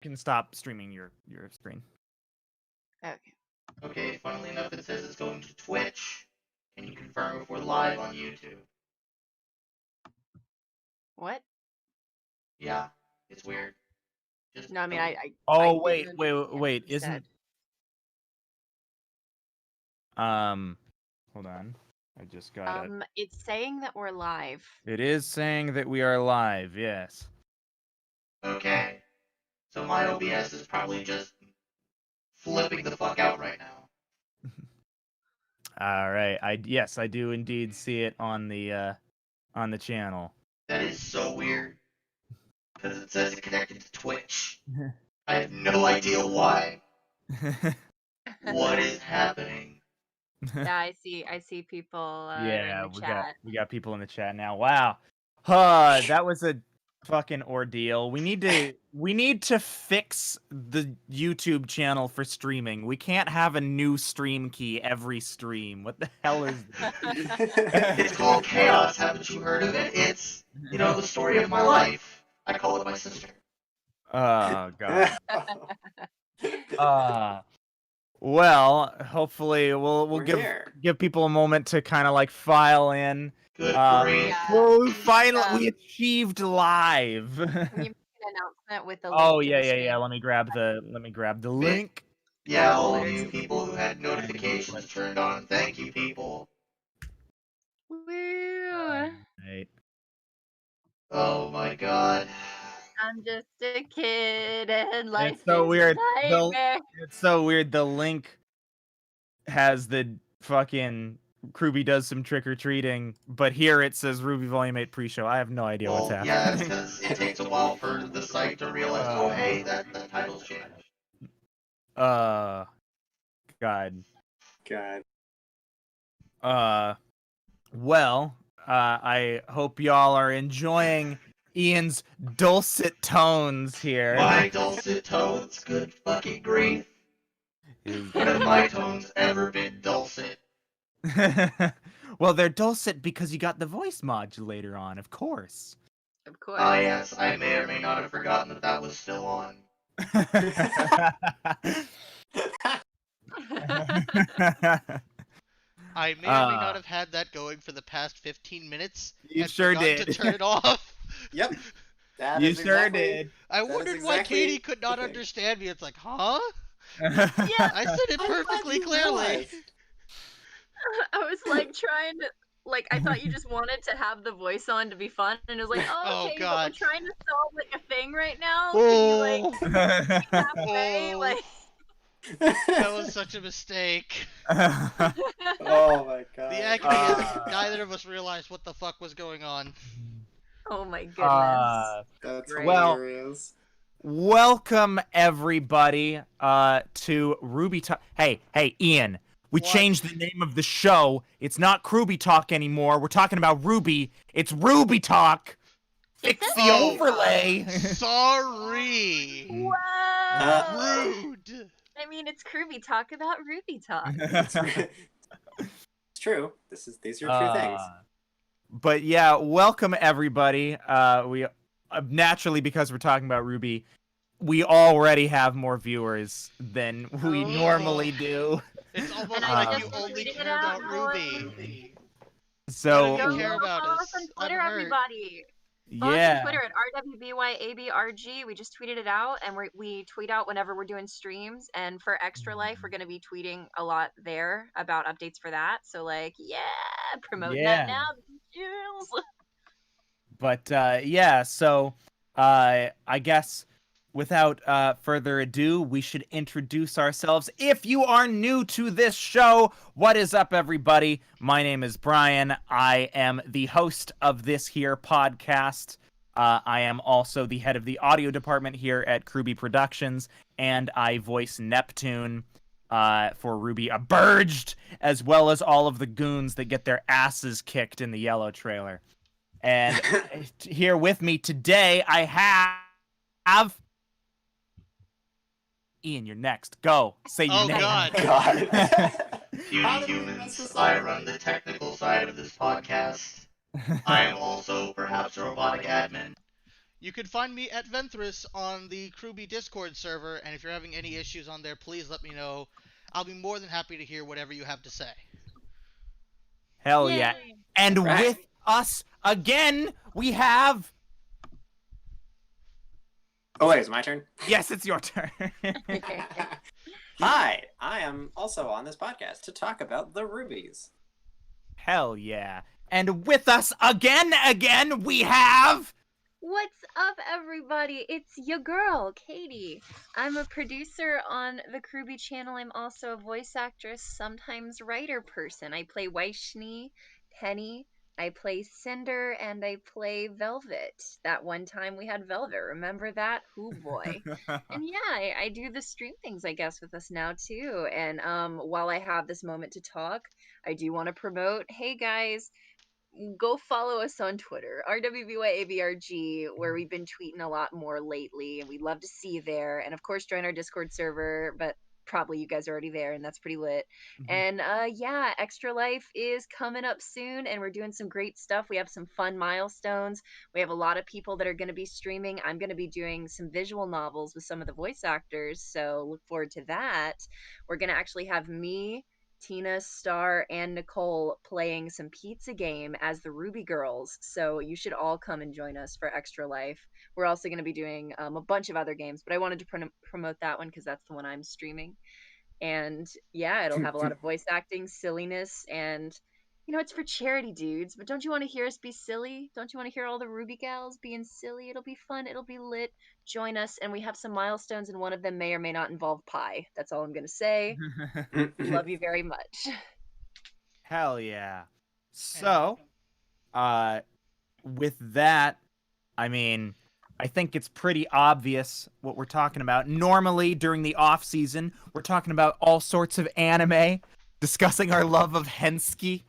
can stop streaming your screen. Okay. Okay, funnily enough, it says it's going to Twitch. Can you confirm if we're live on YouTube? What? Yeah, it's weird. Just No, I mean, I Oh, didn't wait, understand what you isn't said. hold on. I just got it. It's saying that we're live. It is saying that we are live, yes. Okay. So my OBS is probably just flipping the fuck out right now. All right. Yes, I do indeed see it on the channel. That is so weird. Because it says it connected to Twitch. I have no idea why. What is happening? Yeah, I see people in the chat. we got people in the chat now. Wow. That was a fucking ordeal. We need to fix the YouTube channel for streaming. We can't have a new stream key every stream. What the hell is this? It's called chaos. Haven't you heard of it? It's, the story of my life. I call it my sister. Oh god. Well, hopefully we'll give people a moment to kind of like file in. Good grief. Well, we achieved live. Can you make an announcement with the link? Oh to yeah, the stream? yeah. Let me grab the link. Yeah, all of you people who had notifications turned on, thank you, people. Woo! Right. Oh my god. I'm just a kid and life It's so is weird. a nightmare. It's so weird. The link has the fucking RWBY does some trick or treating, but here it says RWBY Volume 8 pre-show. I have no idea what's happening. Yeah, because it takes a while for the site to realize, oh hey, the title's changed. God. Well, I hope y'all are enjoying Ian's dulcet tones here. My dulcet tones, good fucking grief. When have my tones ever been dulcet? Well, they're dulcet because you got the voice modulator on, of course. Of course. Ah, yes, I may or may not have forgotten that was still on. I may or may not have had that going for the past 15 minutes. You sure did. To turn it off. Yep. You sure did. I wondered why Katie could not understand me. It's like, huh? Yeah. I said it perfectly clearly. I was like trying to, like, I thought you just wanted to have the voice on to be fun, and it was like, oh, okay, God. but we're trying to solve like a thing right now. Can you like halfway, like? That was such a mistake. Oh my god. The agony is neither of us realized what the fuck was going on. Oh my goodness. That's well, hilarious. Welcome everybody to RWBY Talk. Hey, Ian. We changed the name of the show. It's not RWBY Talk anymore. We're talking about RWBY. It's RWBY Talk. Fix the overlay. Sorry. Wow. Rude. I mean, it's RWBY Talk about RWBY Talk. It's true. These are true things. But yeah, welcome everybody. We naturally, because we're talking about RWBY, we already have more viewers than we normally do. It's almost like you only care about RWBY. So you care about follow us. us on Twitter, everybody. Follow us yeah. on Twitter at RWBYABRG. We just tweeted it out, and we tweet out whenever we're doing streams. And for Extra Life, we're going to be tweeting a lot there about updates for that. So, like, yeah, promoting that now. But yeah, so I guess without further ado, we should introduce ourselves. If you are new to this show, what is up, everybody? My name is Brian. I am the host of this here podcast. I am also the head of the audio department here at RWBY Productions, and I voice Neptune for RWBY Aburged, as well as all of the goons that get their asses kicked in the yellow trailer. And here with me today, I have... Ian, you're next. Go. Say your name. God. Puny humans, I run the technical side of this podcast. I am also perhaps a robotic admin. You can find me at Venthris on the RWBY Discord server, and if you're having any issues on there, please let me know. I'll be more than happy to hear whatever you have to say. Hell yeah. Yay. And Right. with us again, we have... Oh wait, is it my turn? Yes, it's your turn. Hi, I am also on this podcast to talk about the rubies. Hell yeah. And with us again, we have... What's up, everybody? It's your girl, Katie. I'm a producer on the RWBY channel. I'm also a voice actress, sometimes writer person. I play Vaishni, Penny, I play Cinder, and I play Velvet. That one time we had Velvet, remember that? Hoo boy. And yeah, I do the stream things, I guess, with us now too. And while I have this moment to talk, I do want to promote, hey guys, go follow us on Twitter, RWBY where we've been tweeting a lot more lately, and we'd love to see you there. And of course, join our Discord server, but probably you guys are already there, and that's pretty lit. And yeah, Extra Life is coming up soon, and we're doing some great stuff. We have some fun milestones. We have a lot of people that are going to be streaming. I'm going to be doing some visual novels with some of the voice actors, so look forward to that. We're going to actually have me, Tina, Star, and Nicole playing some pizza game as the RWBY girls. So you should all come and join us for Extra Life. We're also going to be doing a bunch of other games, but I wanted to promote that one because that's the one I'm streaming. And yeah, it'll have a lot of voice acting, silliness, and you know, it's for charity, dudes. But don't you want to hear us be silly? Don't you want to hear all the RWBY gals being silly? It'll be fun. It'll be lit. Join us, and we have some milestones, and one of them may or may not involve pie. That's all I'm going to say. Love you very much. Hell yeah. So, with that, I mean, I think it's pretty obvious what we're talking about. Normally, during the off season, we're talking about all sorts of anime, discussing our love of Hensky.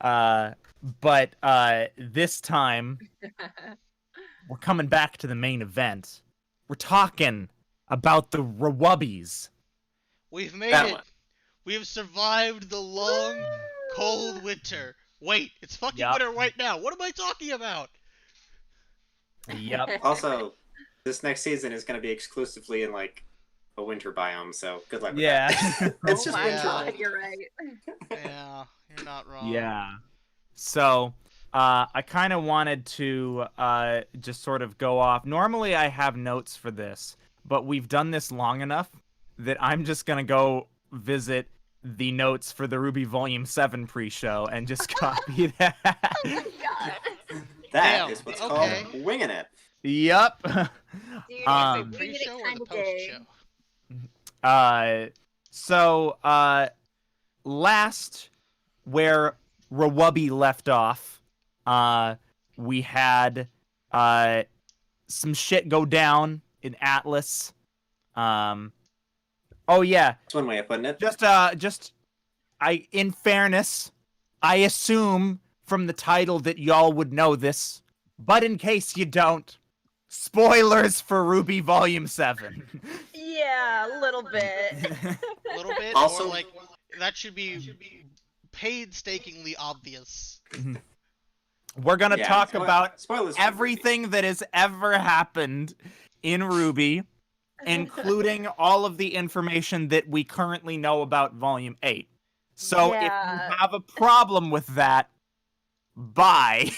But this time, we're coming back to the main event. We're talking about the RWBYs. We've made That it. one. We have survived the long, cold winter. Wait, it's fucking Yup. winter right now. What am I talking about? Yep. Also, this next season is going to be exclusively in like a winter biome, so good luck with Yeah. that. It's Oh just my winter. god, you're right. Yeah, you're not wrong. Yeah. So, I kind of wanted to just sort of go off. Normally, I have notes for this, but we've done this long enough that I'm just gonna go visit the notes for the RWBY Volume 7 pre-show and just copy that. Oh my god. That Damn, is what's okay. called winging it. Yep. Dude, Um, it's a winging it Pre-show or kind the of day. post-show? So, last where RWBY left off, we had some shit go down in Atlas. Oh yeah, That's one way of putting it. in fairness, I assume from the title that y'all would know this, but in case you don't, spoilers for RWBY Volume 7. Yeah, a little bit. A little bit, Also- or like that should be painstakingly obvious. We're gonna Yeah, talk about spoilers for everything that has ever happened in RWBY, including all of the information that we currently know about Volume 8. So if Yeah. you have a problem with that, bye.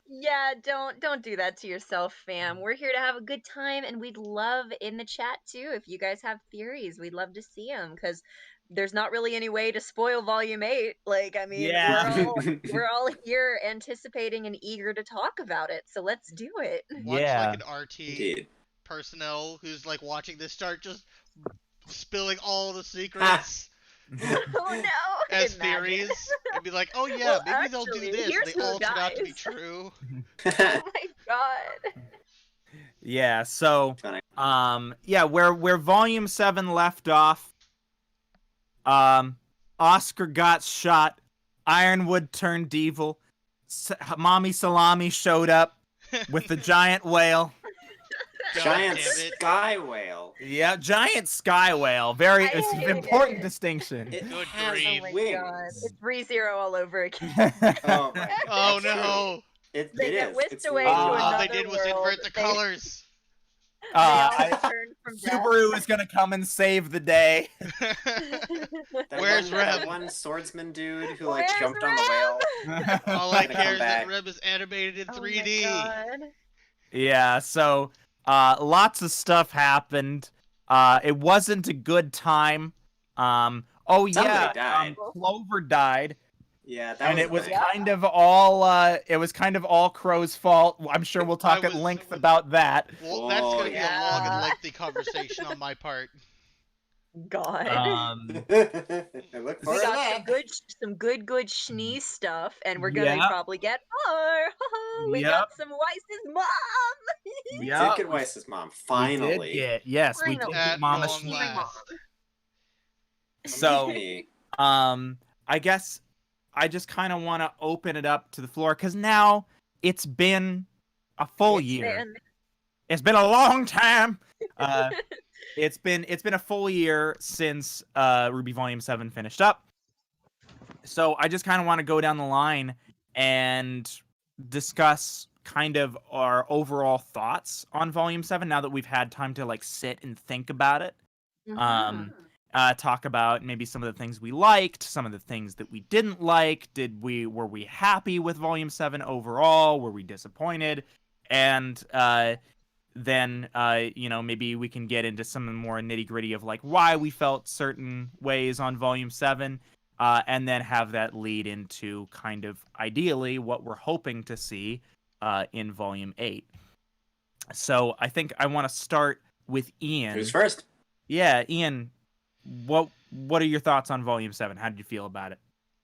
Yeah, don't do that to yourself, fam. We're here to have a good time, and we'd love in the chat too if you guys have theories. We'd love to see them because there's not really any way to spoil Volume 8. Like, I mean, Yeah. we're all here anticipating and eager to talk about it. So let's do it. Watch Yeah. like an RT Indeed. personnel who's like watching this start just spilling all the secrets Oh no! as Imagine. theories and be like, oh yeah, Well, maybe they'll do actually, this. here's They who all turn out to be dies. true. Oh my god. Yeah, so Funny. yeah, where Volume 7 left off, Oscar got shot, Ironwood turned evil, Mommy Salami showed up with the giant whale. God Giant damn it. sky whale. Yeah, giant sky whale. Very I it's an hate important it. distinction. It Good has grief. Oh my wings. god. It's ReZero all over again. Oh my god. Oh That's true. no. It They get is. whisked It's away really to All another they did was world. invert the colors. They all I, return from death. Subaru is gonna come and save the day. Where's that Reb? one swordsman dude who Where's jumped on the whale. All I Gonna care come is that back. Reb is animated in Oh 3D. my god. Yeah, so lots of stuff happened. It wasn't a good time. Oh Somebody yeah, died. Clover died, Yeah, that and was it a was thing. kind of all Crow's fault. I'm sure we'll talk at length about that. Well, that's gonna be a long and yeah. lengthy conversation on my part. God. I look We forward to got that. some good schneeze stuff, and we're gonna Yeah. probably get more. We got Yep. some Weiss's mom. We Yeah, did get Weiss's mom, we finally. did get yes, we did Finally. get At Mama long Schneid. last. So, Me. I guess I just kind of want to open it up to the floor because now it's been a full year. Man. It's been a long time. It's been a full year since RWBY Volume 7 finished up. So I just kind of want to go down the line and discuss kind of our overall thoughts on Volume 7 now that we've had time to sit and think about it. Mhm. Talk about maybe some of the things we liked, some of the things that we didn't like. Were we happy with Volume 7 overall? Were we disappointed? And then maybe we can get into some more nitty-gritty of why we felt certain ways on Volume 7, and then have that lead into kind of ideally what we're hoping to see in Volume 8. So I think I want to start with Ian. Who's first? Yeah, Ian, what are your thoughts on Volume 7? How did you feel about it?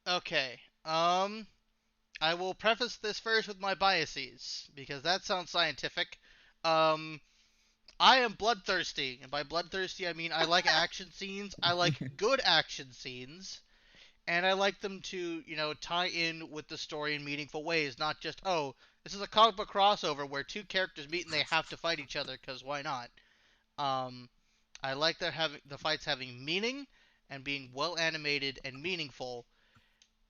Okay. I will preface this first with my biases because that sounds scientific. I am bloodthirsty, and by bloodthirsty I mean I like action scenes. I like good action scenes, and I like them to, tie in with the story in meaningful ways, not just, oh, this is a comic book crossover where two characters meet and they have to fight each other, because why not? I like the fights having meaning and being well animated and meaningful,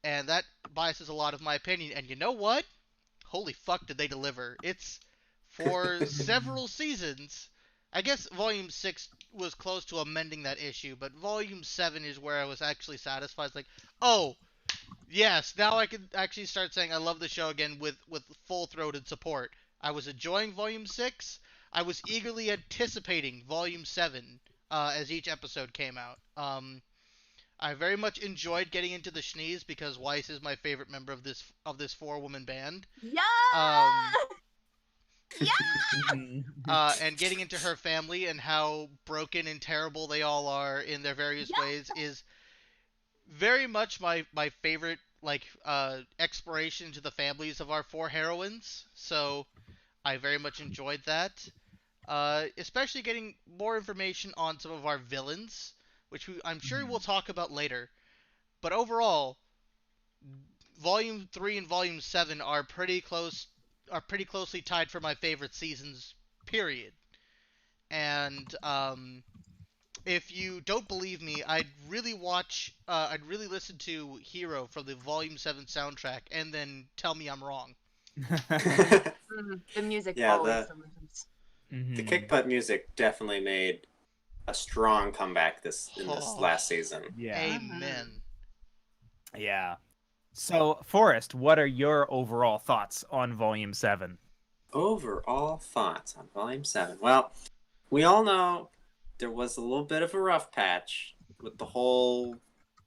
and that biases a lot of my opinion. And you know what? Holy fuck, did they deliver? It's for several seasons. I guess Volume 6 was close to amending that issue, but Volume 7 is where I was actually satisfied. It's like, oh, yes, now I can actually start saying I love the show again with full-throated support. I was enjoying Volume 6. I was eagerly anticipating Volume 7 as each episode came out. I very much enjoyed getting into the Schnees because Weiss is my favorite member of this four-woman band. Yeah. And getting into her family and how broken and terrible they all are in their various ways is very much my favorite exploration into the families of our four heroines. So I very much enjoyed that. Especially getting more information on some of our villains, which I'm sure we'll talk about later. But overall, Volume 3 and Volume 7 are pretty closely tied for my favorite seasons, period. And if you don't believe me, I'd really listen to Hero from the Volume 7 soundtrack and then tell me I'm wrong. The music Yeah, always delivers. The kick butt music definitely made a strong comeback in this last season. Yeah. Amen. Yeah. So, Forrest, what are your overall thoughts on Volume 7? Overall thoughts on Volume 7. Well, we all know there was a little bit of a rough patch with the whole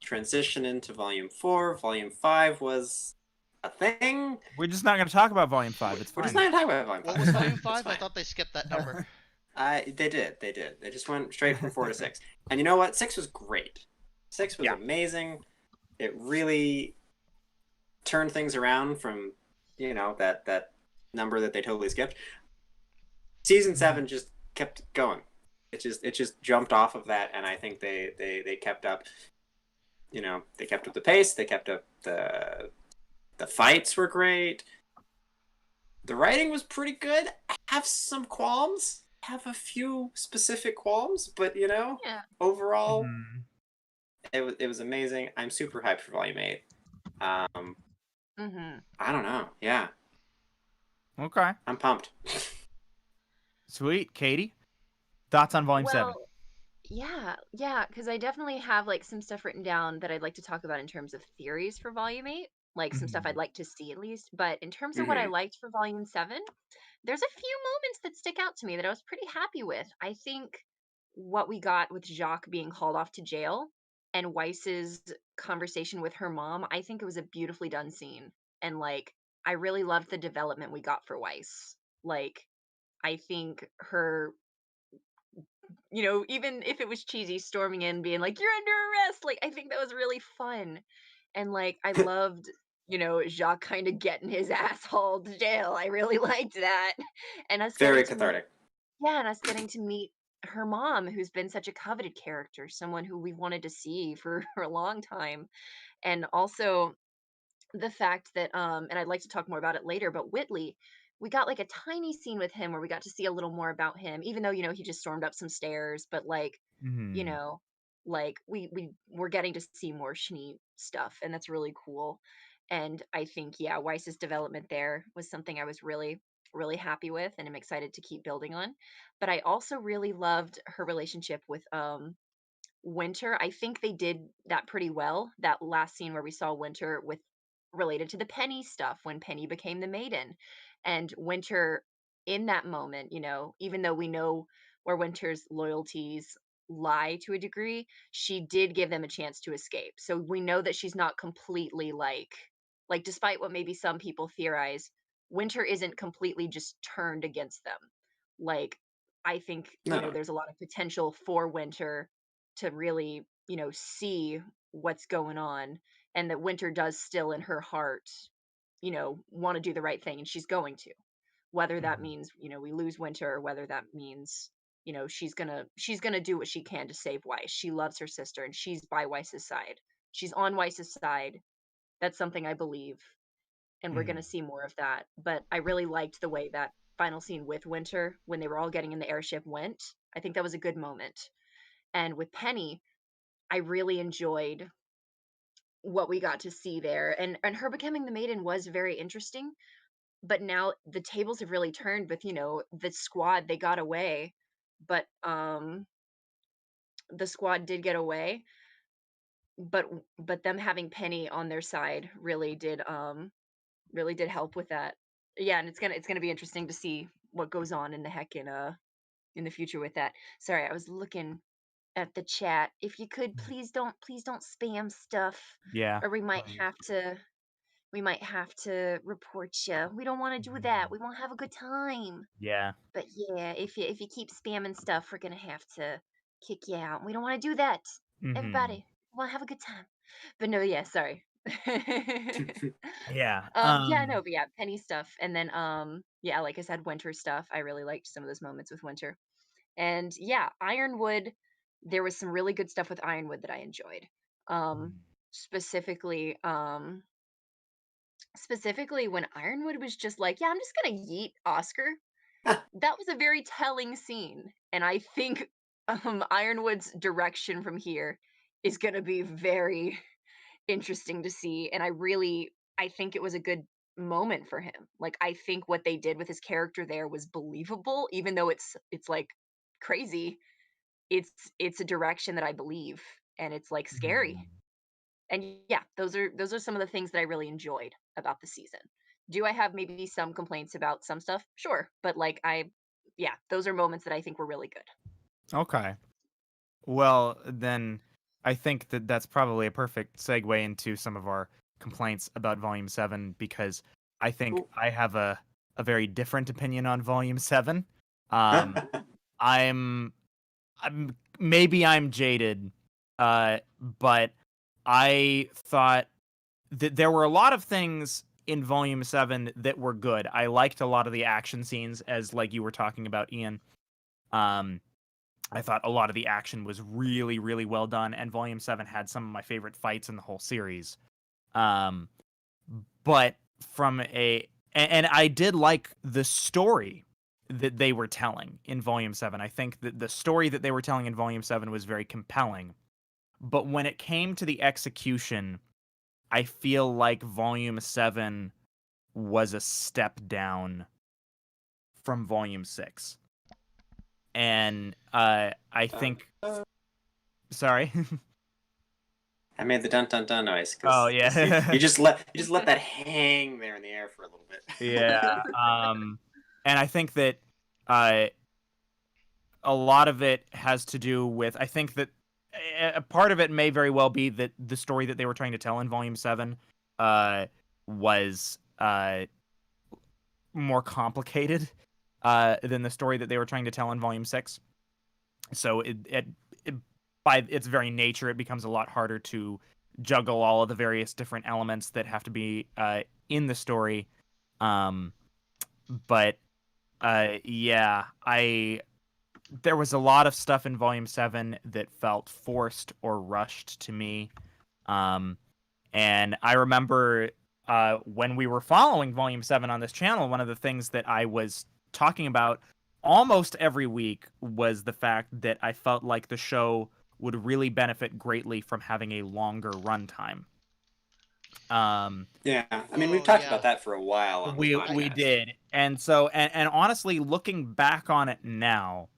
transition into Volume 4. Volume 5 was a thing. We're just not going to talk about Volume 5. It's fine. We're just not going to talk about Volume 5. What was Volume 5? I thought they skipped that number. They did. They just went straight from 4 to 6. And you know what? 6 was great. 6 was amazing. It really turned things around from, that number that they totally skipped. Season 7 just kept going. It just jumped off of that, and I think they kept up. They kept up the pace. They kept up the fights were great. The writing was pretty good. I have some qualms. I have a few specific qualms, but overall, it was amazing. I'm super hyped for Volume 8. I don't know. Yeah. Okay. I'm pumped. Sweet. Katie, thoughts on Volume 7? Well, yeah, because I definitely have like some stuff written down that I'd like to talk about in terms of theories for Volume 8, like some stuff I'd like to see at least. But in terms of what I Hmm. liked for Volume 7, there's a few moments that stick out to me that I was pretty happy with. I think what we got with Jacques being hauled off to jail and Weiss's conversation with her mom, I think it was a beautifully done scene. And like, I really loved the development we got for Weiss. Like, I think her, even if it was cheesy, storming in, being like, "You're under arrest," like, I think that was really fun. And like, I loved, Jacques kind of getting his ass hauled to jail. I really liked that. And us getting Very to meet, cathartic. yeah, and us getting to meet her mom, who's been such a coveted character, someone who we wanted to see for, for a long time. And also, the fact that and I'd like to talk more about it later, but Whitley, we got like a tiny scene with him where we got to see a little more about him, even though, he just stormed up some stairs, but like, you Mm-hmm. know, like we're getting to see more Schnee stuff, and that's really cool. And I think, yeah, Weiss's development there was something I was really, really happy with, and I'm excited to keep building on. But I also really loved her relationship with Winter. I think they did that pretty well. That last scene where we saw Winter with related to the Penny stuff when Penny became the maiden. And Winter in that moment, even though we know where Winter's loyalties lie to a degree, she did give them a chance to escape. So we know that she's not completely like despite what maybe some people theorize, Winter isn't completely just turned against them. Like I think, No. there's a lot of potential for Winter to really, see what's going on, and that Winter does still in her heart, want to do the right thing, and she's going to. Whether that means, we lose Winter, or whether that means, she's gonna do what she can to save Weiss. She loves her sister, and she's by Weiss's side. She's on Weiss's side. That's something I believe, and we're gonna see more of that. But I really liked the way that final scene with Winter when they were all getting in the airship went. I think that was a good moment. And with Penny, I really enjoyed what we got to see there, and her becoming the maiden was very interesting. But now the tables have really turned with, the squad. They got away, but the squad did get away, but them having Penny on their side really did help with that. Yeah, and it's gonna be interesting to see what goes on in the heck in the future with that. Sorry, I was looking at the chat. If you could, please don't spam stuff, Yeah. or we might have to report you. We don't want to do that. We want to have a good time. Yeah. But yeah, if you keep spamming stuff, we're gonna have to kick you out. We don't want to do that. Mm-hmm. Everybody, we want to have a good time. But no, yeah, sorry. Yeah. Yeah, no, but yeah, Penny stuff, and then yeah, like I said, Winter stuff. I really liked some of those moments with Winter. And yeah, Ironwood, there was some really good stuff with Ironwood that I enjoyed. Um, specifically, specifically when Ironwood was just like, "Yeah, I'm just gonna yeet Oscar." That was a very telling scene, and I think Ironwood's direction from here is gonna be very interesting to see. And I think it was a good moment for him. Like I think what they did with his character there was believable, even though it's like crazy. It's a direction that I believe, and it's like scary. And yeah, those are some of the things that I really enjoyed about the season. Do I have maybe some complaints about some stuff? Sure, but like yeah, those are moments that I think were really good. Okay. Well, then I think that that's probably a perfect segue into some of our complaints about Volume 7 because I think Ooh. I have a very different opinion on Volume 7. Um, I'm maybe I'm jaded, but I thought that there were a lot of things in Volume 7 that were good. I liked a lot of the action scenes, as like you were talking about, Ian. Um, I thought a lot of the action was really, really well done, and Volume 7 had some of my favorite fights in the whole series. Um, but and I did like the story that they were telling in Volume 7. I think that the story that they were telling in Volume 7 was very compelling. But when it came to the execution, I feel like Volume 7 was a step down from Volume 6. And I think... Sorry? I made the dun dun dun noise. Oh, yeah. you just let that hang there in the air for a little bit. Yeah. And I think that a lot of it has to do with, I think that a part of it may very well be that the story that they were trying to tell in Volume 7 was more complicated than the story that they were trying to tell in Volume 6. So it by its very nature, it becomes a lot harder to juggle all of the various different elements that have to be in the story. But yeah, there was a lot of stuff in Volume 7 that felt forced or rushed to me. And I remember when we were following Volume 7 on this channel, one of the things that I was talking about almost every week was the fact that I felt like the show would really benefit greatly from having a longer runtime. Yeah, I mean, we've talked about that for a while on the podcast. We did. And so, and honestly, looking back on it now,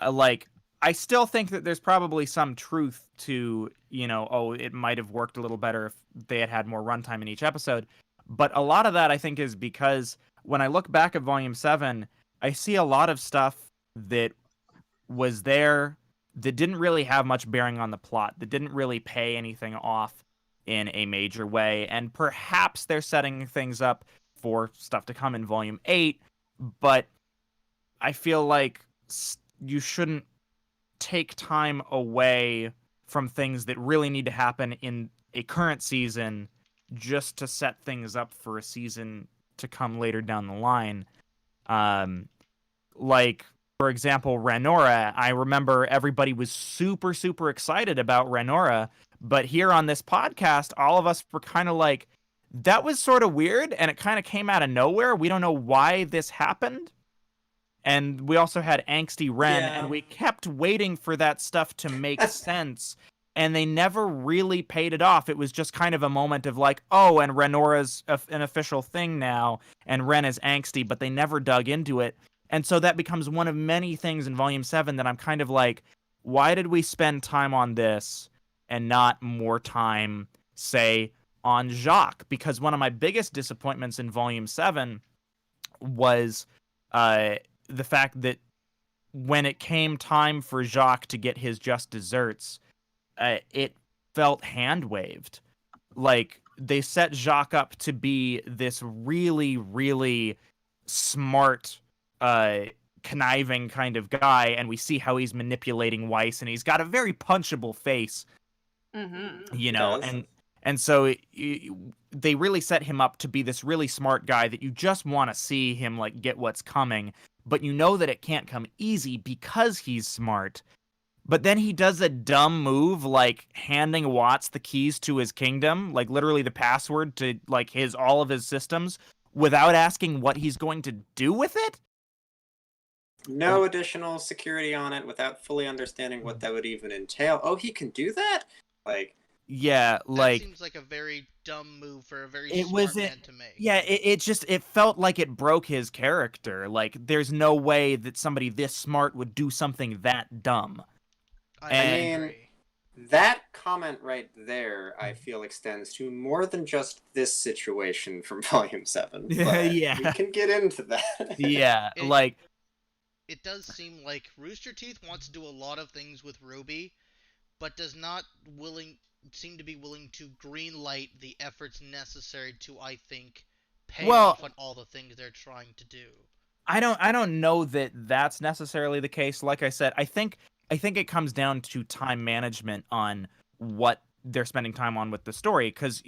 like, I still think that there's probably some truth to, it might have worked a little better if they had had more runtime in each episode. But a lot of that, I think, is because when I look back at Volume 7, I see a lot of stuff that was there that didn't really have much bearing on the plot, that didn't really pay anything off in a major way. And perhaps they're setting things up for stuff to come in Volume 8, but I feel like you shouldn't take time away from things that really need to happen in a current season just to set things up for a season to come later down the line. Like, for example, Renora. I remember everybody was super, super excited about Renora, but here on this podcast, all of us were kind of like, that was sort of weird, and it kind of came out of nowhere. We don't know why this happened. And we also had Angsty Ren, and we kept waiting for that stuff to make sense, and they never really paid it off. It was just kind of a moment of like, oh, and Renora's an official thing now, and Ren is angsty, but they never dug into it. And so that becomes one of many things in Volume 7 that I'm kind of like, why did we spend time on this and not more time, say, on Jacques? Because one of my biggest disappointments in Volume 7 was the fact that when it came time for Jacques to get his just desserts, it felt hand-waved. Like, they set Jacques up to be this really, really smart, conniving kind of guy, and we see how he's manipulating Weiss, and he's got a very punchable face, and so they really set him up to be this really smart guy that you just want to see him, like, get what's coming, but you know that it can't come easy because he's smart. But then he does a dumb move, like handing Watts the keys to his kingdom, like literally the password to like all of his systems, without asking what he's going to do with it. No additional security on it, without fully understanding what that would even entail. Oh, he can do that? Like, yeah, like that seems like a very dumb move for a very smart man to make. Yeah, it felt like it broke his character. Like, there's no way that somebody this smart would do something that dumb. I mean, that comment right there, I feel, extends to more than just this situation from Volume 7. Yeah. We can get into that. Yeah, It does seem like Rooster Teeth wants to do a lot of things with RWBY, but does not seem to be willing to greenlight the efforts necessary to, I think, pay off on all the things they're trying to do. I don't know that that's necessarily the case. Like I said, I think it comes down to time management on what they're spending time on with the story, because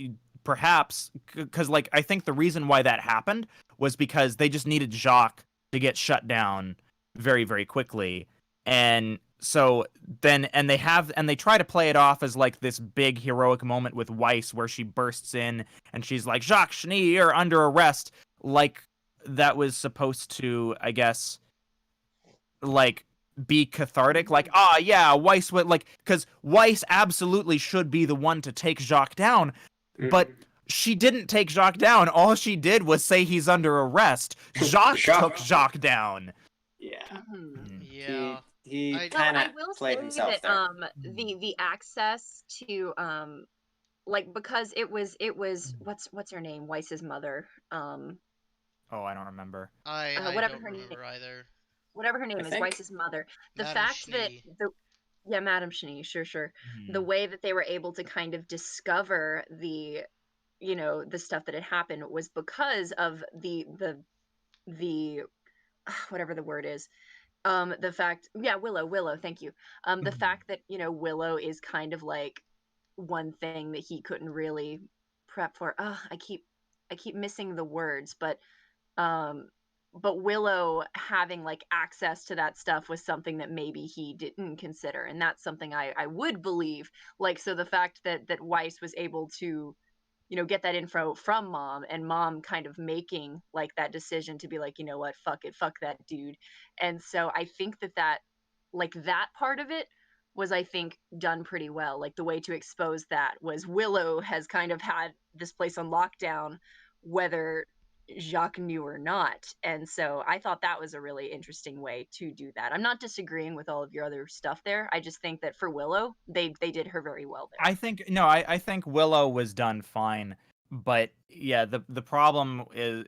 like, I think the reason why that happened was because they just needed Jacques to get shut down very, very quickly. And so then, and they try to play it off as like this big heroic moment with Weiss where she bursts in and she's like, Jacques Cheney, you're under arrest. Like, that was supposed to, I guess, like, be cathartic. Like, yeah, Weiss would, like, because Weiss absolutely should be the one to take Jacques down. But she didn't take Jacques down. All she did was say he's under arrest. Jacques took Jacques down. Yeah. Mhm. Yeah. He I- kind I of will played say himself that there. the access to like because it was what's her name, Weiss's mother, Oh, I don't remember. I whatever don't her name, remember either. whatever her I name is, think. Weiss's mother. The Madam fact that Schnee. the yeah, Madam Schnee, sure. The Mhm. way that they were able to kind of discover the the stuff that had happened was because of the whatever the word is, the fact, yeah, Willow, thank you. The Mhm. fact that Willow is kind of like one thing that he couldn't really prep for. I keep missing the words, um but Willow having like access to that stuff was something that maybe he didn't consider, and that's something I would believe. Like, so the fact that Weiss was able to get that info from mom, and mom kind of making like that decision to be like, you know what, fuck it, fuck that dude. And so I think that like that part of it was, I think, done pretty well. Like, the way to expose that was Willow has kind of had this place on lockdown, whether Jacques knew or not. And so I thought that was a really interesting way to do that. I'm not disagreeing with all of your other stuff there. I just think that for Willow, they did her very well there. I think Willow was done fine, but yeah, the problem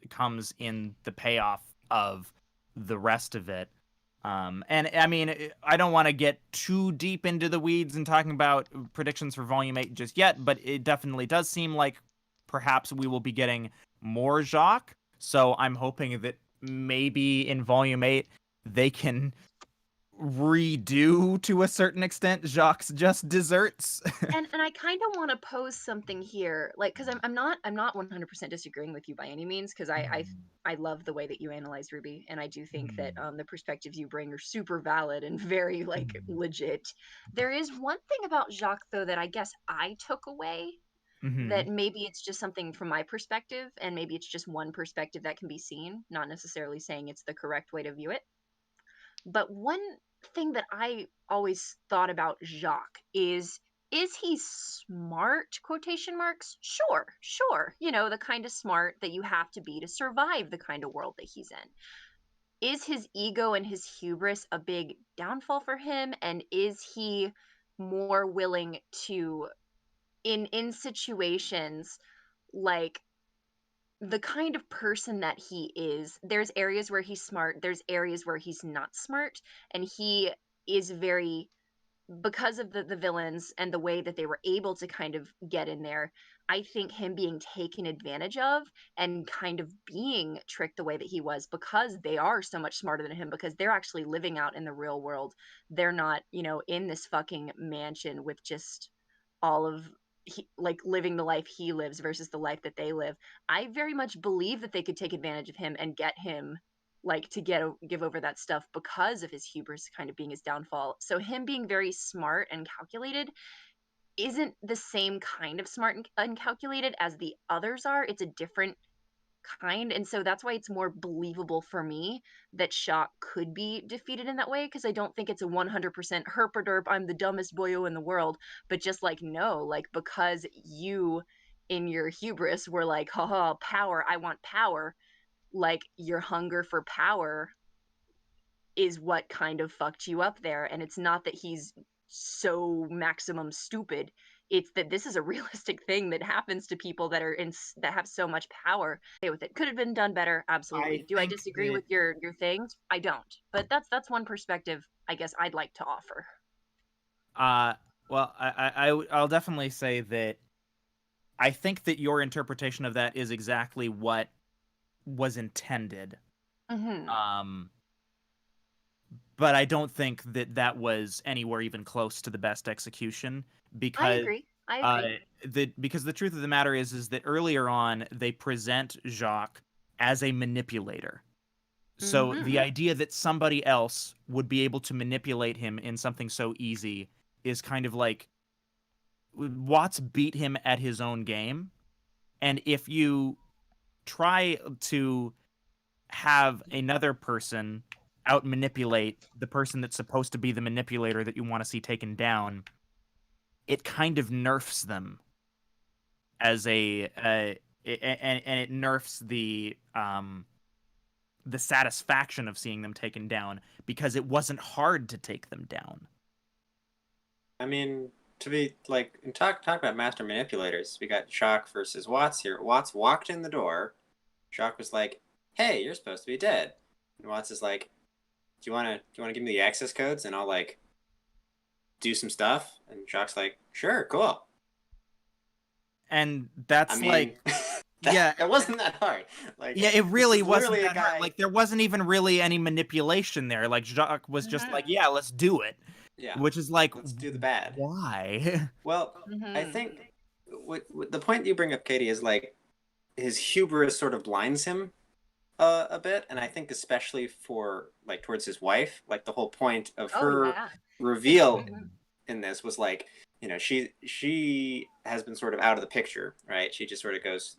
comes in the payoff of the rest of it. And I mean, I don't want to get too deep into the weeds and talking about predictions for Volume 8 just yet, but it definitely does seem like perhaps we will be getting more Jacques. So I'm hoping that maybe in Volume 8 they can redo to a certain extent Jacques' just desserts. And I kind of want to pose something here, like, because I'm not 100% disagreeing with you by any means, because I love the way that you analyze RWBY, and I do think that the perspectives you bring are super valid and very like legit. There is one thing about Jacques though that I guess I took away, that maybe it's just something from my perspective, and maybe it's just one perspective that can be seen, not necessarily saying it's the correct way to view it. But one thing that I always thought about Jacques is he smart, quotation marks? Sure. The kind of smart that you have to be to survive the kind of world that he's in. Is his ego and his hubris a big downfall for him? And is he more willing to, in situations like the kind of person that he is, there's areas where he's smart, there's areas where he's not smart, and he is very, because of the villains and the way that they were able to kind of get in there. I think him being taken advantage of and kind of being tricked the way that he was, because they are so much smarter than him, because they're actually living out in the real world. They're not, in this fucking mansion with just all of like living the life he lives versus the life that they live. I very much believe that they could take advantage of him and get him like to give over that stuff because of his hubris kind of being his downfall. So him being very smart and calculated isn't the same kind of smart and calculated as the others are. It's a different kind, and so that's why it's more believable for me that Shock could be defeated in that way, because I don't think it's a 100% herpaderp, I'm the dumbest boyo in the world, but just like, no, like, because you in your hubris were like, haha, power, I want power, like your hunger for power is what kind of fucked you up there. And it's not that he's so maximum stupid, it's that this is a realistic thing that happens to people that are that have so much power. Okay, with it could have been done better, absolutely. Do I think disagree that with your things? I don't, but that's one perspective I guess I'd like to offer. well, I'll definitely say that I think that your interpretation of that is exactly what was intended. Mm-hmm. But I don't think that that was anywhere even close to the best execution, I because agree. I uh agree. the truth of the matter is that earlier on they present Jacques as a manipulator. So the Mm-hmm. idea that somebody else would be able to manipulate him in something so easy is kind of like Watts beat him at his own game. And if you try to have another person out manipulate the person that's supposed to be the manipulator that you want to see taken down, it kind of nerfs them. as and it nerfs the satisfaction of seeing them taken down because it wasn't hard to take them down. I mean, to be like, and talk about master manipulators. We got Shock versus Watts here. Watts walked in the door. Shock was like, "Hey, you're supposed to be dead." And Watts is like, "Do you wanna give me the access codes and I'll like do some stuff?" And Shock's like, "Sure, cool." And that's I mean, like, yeah, it wasn't that hard. Like, yeah, it really wasn't literally that hard. Like, there wasn't even really any manipulation there. Like, Jacques was just like, yeah, let's do it. Yeah. Which is like, Let's do the bad. Why? Well, I think what the point you bring up, Katie, is like his hubris sort of blinds him a bit, and I think especially for like towards his wife, like the whole point of her reveal in this was like, you know, she has been sort of out of the picture, right? She just sort of goes,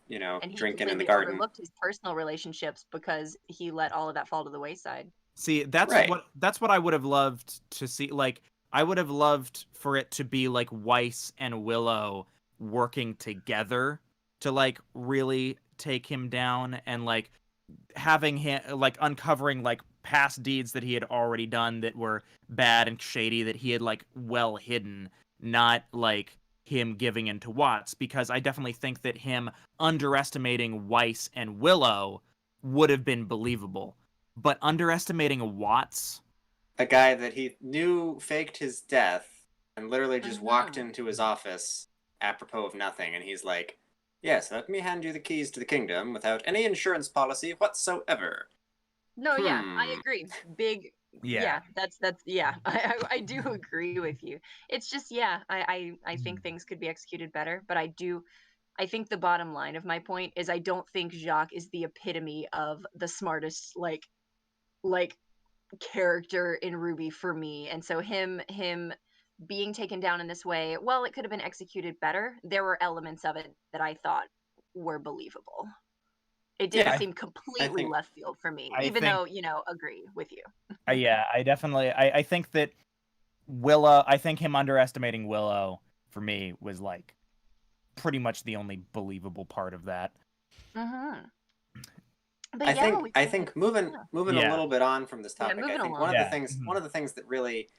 you know, and drinking in the he garden. overlooked his personal relationships because he let all of that fall to the wayside. See, that's Right. what I would have loved to see. Like, I would have loved for it to be like Weiss and Willow working together to like really take him down, and like having him like uncovering like past deeds that he had already done that were bad and shady that he had like well hidden, not like him giving in to Watts, because I definitely think that him underestimating Weiss and Willow would have been believable. But underestimating Watts, a guy that he knew faked his death and literally just walked into his office apropos of nothing, and he's like, "Yes, let me hand you the keys to the kingdom without any insurance policy whatsoever." No, yeah, I agree. Big, yeah, that's yeah. I do agree with you. It's just I think things could be executed better, but I think the bottom line of my point is I don't think Jacques is the epitome of the smartest like character in RWBY for me. And so him being taken down in this way, well, it could have been executed better. There were elements of it that I thought were believable. It didn't seem completely left field for me, even though, you know, agree with you. Yeah, I definitely I think that Willow, I think him underestimating Willow for me was like pretty much the only believable part of that. But I think moving a little bit on from this topic, I think one of the things that really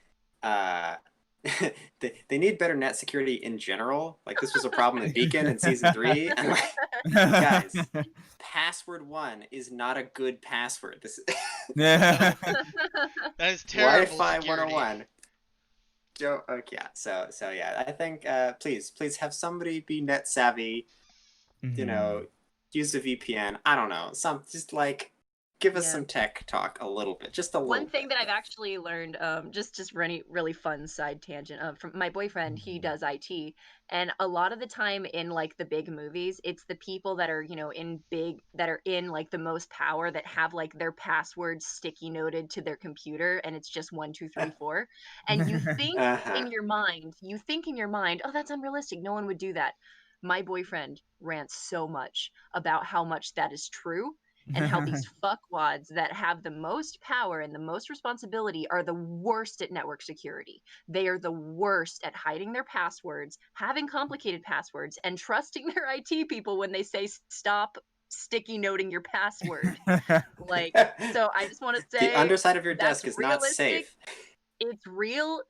they need better net security in general. Like, this was a problem in Beacon in season 3, and like, guys, password 1 is not a good password. This that is terrible. Wi-Fi security. 101. Yeah. So yeah, I think please have somebody be net savvy. You know, use a VPN. I don't know. Just like give us some tech talk a little bit, just a little. One thing that I've actually learned, just really fun side tangent, from my boyfriend. He does IT, and a lot of the time in like the big movies, it's the people that are, you know, that are in like the most power that have like their passwords sticky noted to their computer, and it's just 1 2 3 4, and you think in your mind, oh, that's unrealistic. No one would do that. My boyfriend rants so much about how much that is true, and how these fuckwads that have the most power and the most responsibility are the worst at network security. They are the worst at hiding their passwords, having complicated passwords, and trusting their IT people when they say stop sticky noting your password. Like, so I just want to say the underside of your desk is not safe. It's real.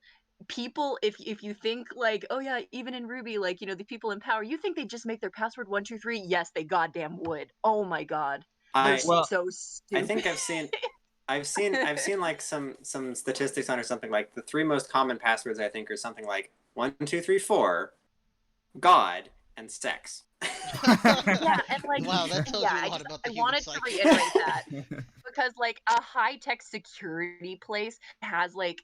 People, if you think like, oh yeah, even in RWBY, like, you know, the people in power, you think they just make their password 1 2 3? Yes, they goddamn would. Oh my god. They're so stupid. I think I've seen like some statistics on or something like the 3 most common passwords I think are something like 1 2 3 4, God, and sex. Yeah, and like, wow, that tells you a lot about the human wanted psyche. to reiterate that because like a high-tech security place has like,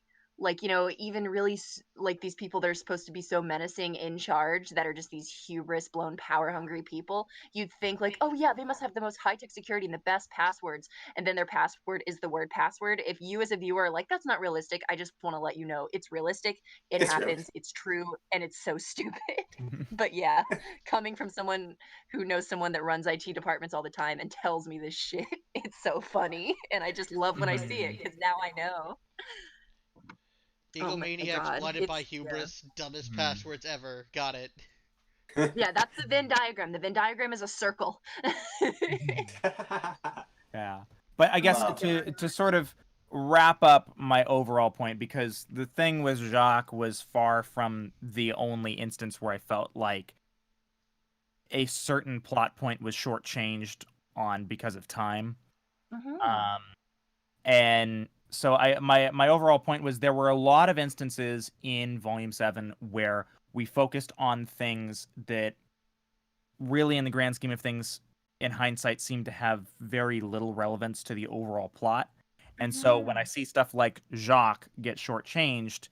you know, even really like these people that are supposed to be so menacing in charge, that are just these hubris blown power hungry people. You'd think like, oh yeah, they must have the most high-tech security and the best passwords, and then their password is the word password. If you as a viewer are like, that's not realistic, I just want to let you know it's realistic. It happens. It's true, and it's so stupid. But yeah, coming from someone who knows someone that runs IT departments all the time and tells me this shit, it's so funny, and I just love when I see it, because now I know. Egomaniacs blinded by hubris, dumbest passwords ever. Got it. Yeah, that's the Venn diagram. The Venn diagram is a circle. Yeah. But I guess Wow. to sort of wrap up my overall point, because the thing with Jacques was far from the only instance where I felt like a certain plot point was shortchanged on because of time. Mhm. Um, and so my overall point was there were a lot of instances in Volume 7 where we focused on things that really, in the grand scheme of things, in hindsight, seem to have very little relevance to the overall plot. And so when I see stuff like Jacques get shortchanged,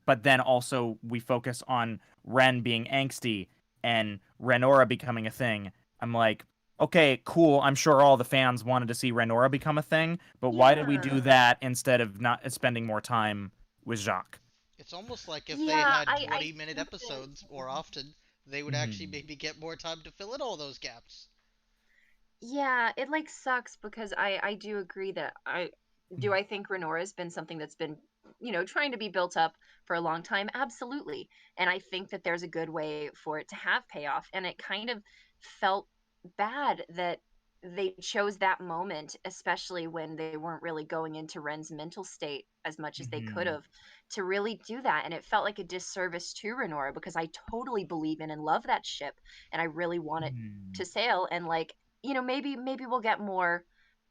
but then also we focus on Ren being angsty and Renora becoming a thing, I'm like, okay, cool. I'm sure all the fans wanted to see Renora become a thing, but why did we do Yeah. that instead of not spending more time with Jacques? It's almost like if they Yeah, had I 20-minute think that episodes more often, they would actually Mhm. maybe get more time to fill in all those gaps. yeah, it like sucks because I do agree that I think Renora has been something that's been, trying to be built up for a long time. Absolutely. And I think that there's a good way for it to have payoff. And it kind of felt bad that they chose that moment, especially when they weren't really going into Ren's mental state as much as they could Mhm. have, to really do that. And it felt like a disservice to Renora because I totally believe in and love that ship and I really want it Mhm. to sail. And like, maybe we'll get more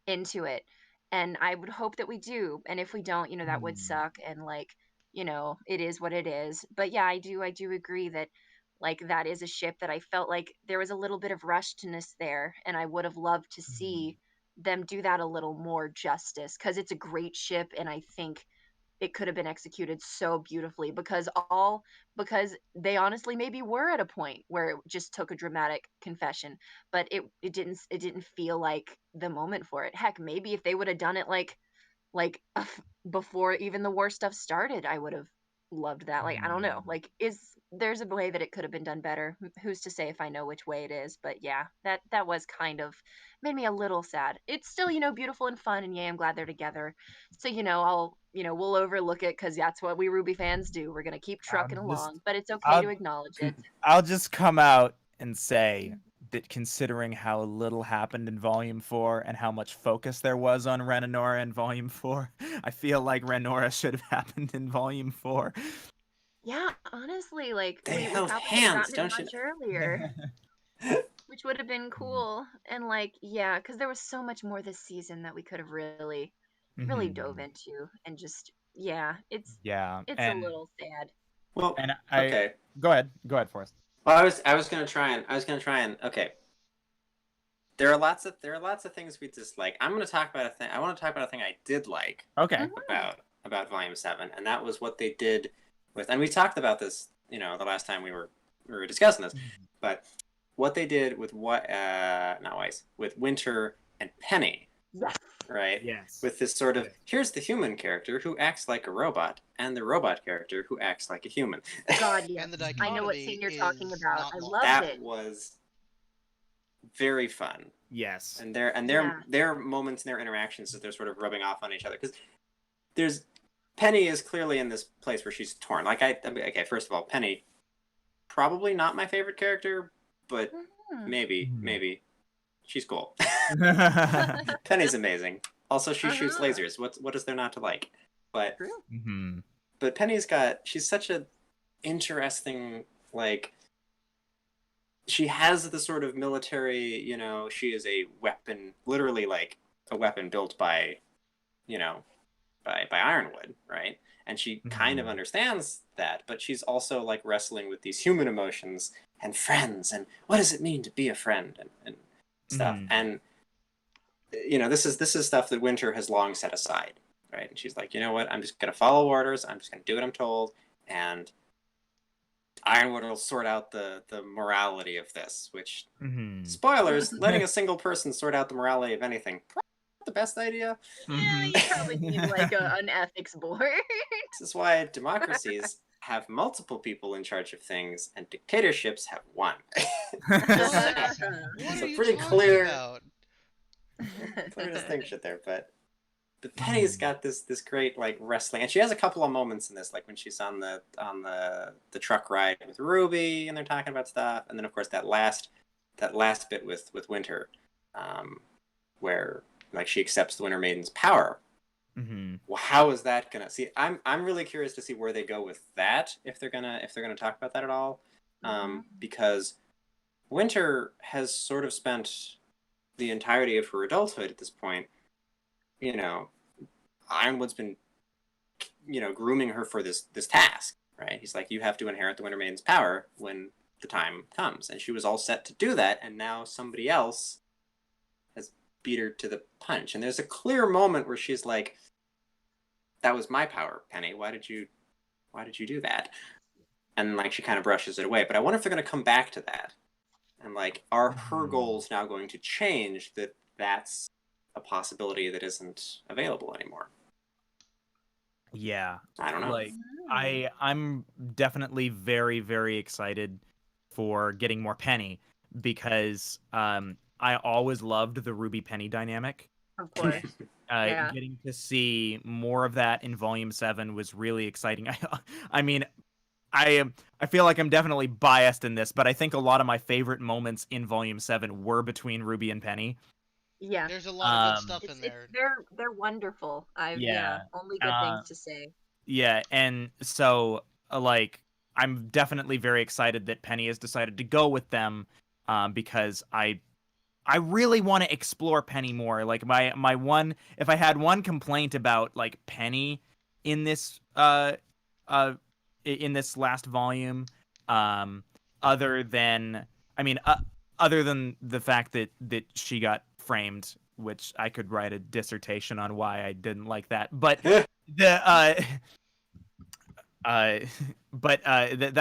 into it. And I would hope that we do. And if we don't, that would Mhm. suck. And like, it is what it is. But yeah, I do agree that like that is a ship that I felt like there was a little bit of rushedness there. And I would have loved to Mhm. see them do that a little more justice because it's a great ship. And I think it could have been executed so beautifully because they honestly maybe were at a point where it just took a dramatic confession, but it didn't feel like the moment for it. Heck, maybe if they would have done it like before even the war stuff started, I would have loved that. Like, I don't know. Mhm. Like, is there's a way that it could have been done better? Who's to say if I know which way it is? But yeah, that was kind of made me a little sad. It's still, beautiful and fun, and yeah, I'm glad they're together. So, we'll overlook it because that's what we Ruby fans do. We're gonna keep I'll trucking just along, but it's okay to I'll acknowledge it. I'll just come out and say that considering how little happened in Volume 4 and how much focus there was on Renanora in Volume 4, I feel like Renora should have happened in Volume 4. Yeah, honestly, like They we held probably could have hands, gotten it don't you much earlier. Which would have been cool. And like, yeah, because there was so much more this season that we could have really dove Mhm. into and just yeah, it's Yeah, it's a little sad. Well, and I okay. go ahead, Forrest. Well, I was gonna try and okay. There are lots of things we dislike. I'm gonna talk about a thing. I want to talk about a thing I did like Okay. Mhm. about Volume 7, and that was what they did with. And we talked about this, the last time we were discussing this, but what they did with what not Weiss with Winter and Penny, Yes. right? Yes. With this sort of Yes. here's the human character who acts like a robot, and the robot character who acts like a human. God, yes. And the I know what dichotomy scene you're talking is about. not I lost. loved That it. was very fun. Yes. And their Yeah. their moments and their interactions as they're sort of rubbing off on each other, because there's Penny is clearly in this place where she's torn. Like okay, first of all, Penny probably not my favorite character, but Mhm. maybe she's cool. Mhm. Penny's amazing. Also, she shoots Uh-huh. lasers. What is there not to like? But True. she's such a interesting, like, she has the sort of military, she is a weapon, literally like a weapon built by, you know, by Ironwood, right? And she kind of Mhm. understands that, but she's also like wrestling with these human emotions and friends and what does it mean to be a friend and stuff. Mhm. And this is stuff that Winter has long set aside, right? And she's like, you know what? I'm just gonna follow orders. I'm just gonna do what I'm told, and Ironwood will sort out the morality of this. Which, Mhm. spoilers, letting a single person sort out the morality of anything, probably not the best idea. Yeah, Mhm. you probably need like an ethics board. This is why democracies have multiple people in charge of things, and dictatorships have one. What? What It's are a you pretty talking clear about? clear distinction there, but But Penny's got this great like wrestling, and she has a couple of moments in this, like when she's on the truck ride with Ruby, and they're talking about stuff, and then of course that last bit with Winter, where like she accepts the Winter Maiden's power. Mm-hmm. Well, how is that gonna see? I'm really curious to see where they go with that, if they're gonna talk about that at all, because Winter has sort of spent the entirety of her adulthood at this point, you know, Ironwood's been, grooming her for this task, right? He's like, you have to inherit the Winter Maiden's power when the time comes. And she was all set to do that, and now somebody else has beat her to the punch. And there's a clear moment where she's like, that was my power, Penny. Why did you do that? And like she kind of brushes it away. But I wonder if they're going to come back to that. And like, are her goals now going to change that that's a possibility that isn't available anymore? Yeah. I don't know. Like I'm definitely very, very excited for getting more Penny, because I always loved the Ruby Penny dynamic. Of course. Yeah. Getting to see more of that in Volume 7 was really exciting. I mean, I feel like I'm definitely biased in this, but I think a lot of my favorite moments in Volume 7 were between Ruby and Penny. Yeah. There's a lot of good stuff in there. They're wonderful. Yeah. Only good things to say. Yeah, and so like I'm definitely very excited that Penny has decided to go with them, because I really want to explore Penny more. Like my one, if I had one complaint about like Penny in this in this last volume, other than the fact that she got framed, which I could write a dissertation on why I didn't like that, but that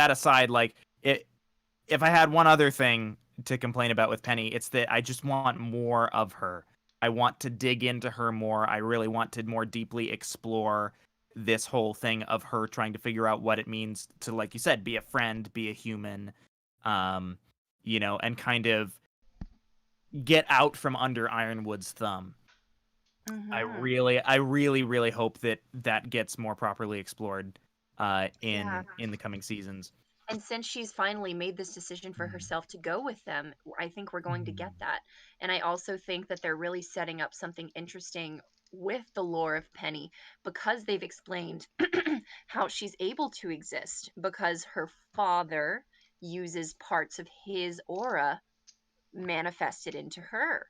aside, like if I had one other thing to complain about with Penny, it's that I just want more of her. I want to dig into her more. I really want to more deeply explore this whole thing of her trying to figure out what it means to, like you said, be a friend, be a human, and kind of get out from under Ironwood's thumb. I really hope that gets more properly explored in the coming seasons. And since she's finally made this decision for herself to go with them, I think we're going to get that. And I also think that they're really setting up something interesting with the lore of Penny, because they've explained how she's able to exist because her father uses parts of his aura manifested into her.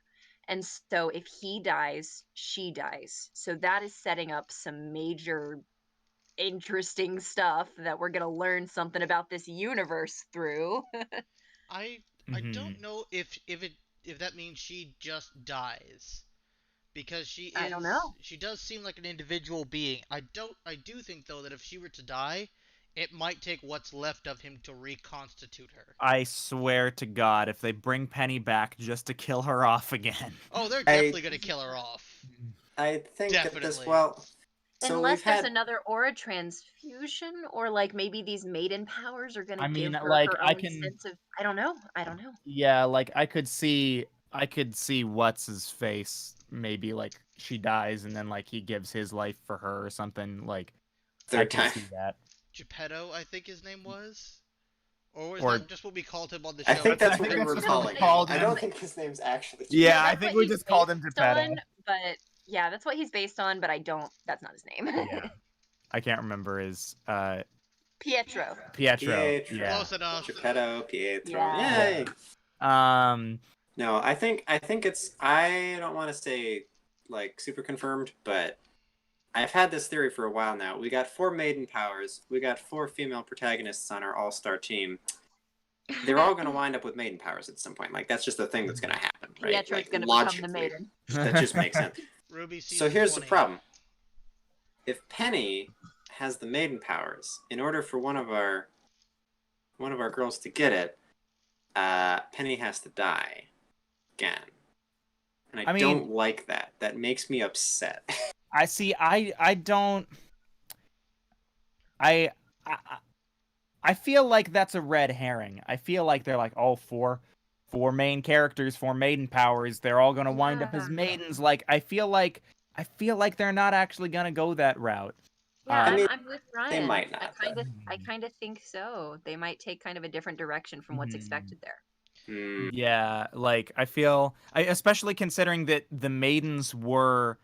And so if he dies, she dies. So that is setting up some major interesting stuff that we're gonna learn something about this universe through. I don't know if that means she just dies, because I don't know. she does seem like an individual being. I do think though that if she were to die, it might take what's left of him to reconstitute her. I swear to God, if they bring Penny back just to kill her off again. Oh, they're definitely gonna kill her off. I think Definitely. that this, well, so unless we've there's had another aura transfusion, or like maybe these maiden powers are gonna give her like, her I own can- sense of I don't know. Yeah, like I could see what's his face. Maybe like she dies and then like he gives his life for her or something. Like I third can time. see that. Geppetto, I think his name was, or was Or- that just what we called him on the show? I think that's I think what we that's were what we calling called him. I him. don't think his name's actually. Yeah, I that's think what we he's just called him based Geppetto. on, but yeah, that's what he's based on, but that's not his name. Yeah, I can't remember his Pietro. Pietro. Yeah. Close enough. Geppetto, Pietro. Yeah. Yay! Um. No, I think it's. I don't want to say like super confirmed, but I've had this theory for a while now. We got 4 maiden powers. We got 4 female protagonists on our all-star team. They're all going to wind up with maiden powers at some point. Like that's just a thing that's going to happen, right? Pietro's Like, gonna become the logically. maiden. That just makes sense. RWBY season So here's 20. the problem. If Penny has the maiden powers, in order for one of our girls to get it, Penny has to die again. And I don't like that. That makes me upset. I see. I don't. I feel like that's a red herring. I feel like they're like, oh, four main characters, 4 maiden powers. They're all gonna wind up as maidens. Like I feel like I feel like they're not actually gonna go that route. Yeah, I mean, I'm with they Ryan. might not, I kind of think so. They might take kind of a different direction from what's expected there. Yeah, like especially considering that the maidens were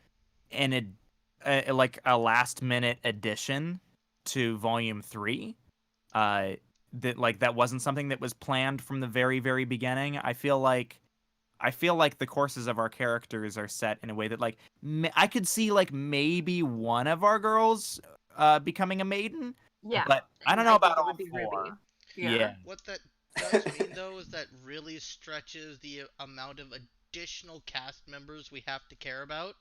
like a last minute addition to volume 3. That wasn't something that was planned from the very beginning. I feel like the courses of our characters are set in a way that like I could see like maybe one of our girls becoming a maiden, Yeah, but I don't and know I about think it all would be Ruby. 4. Yeah. What that does mean, though, is that really stretches the amount of additional cast members we have to care about.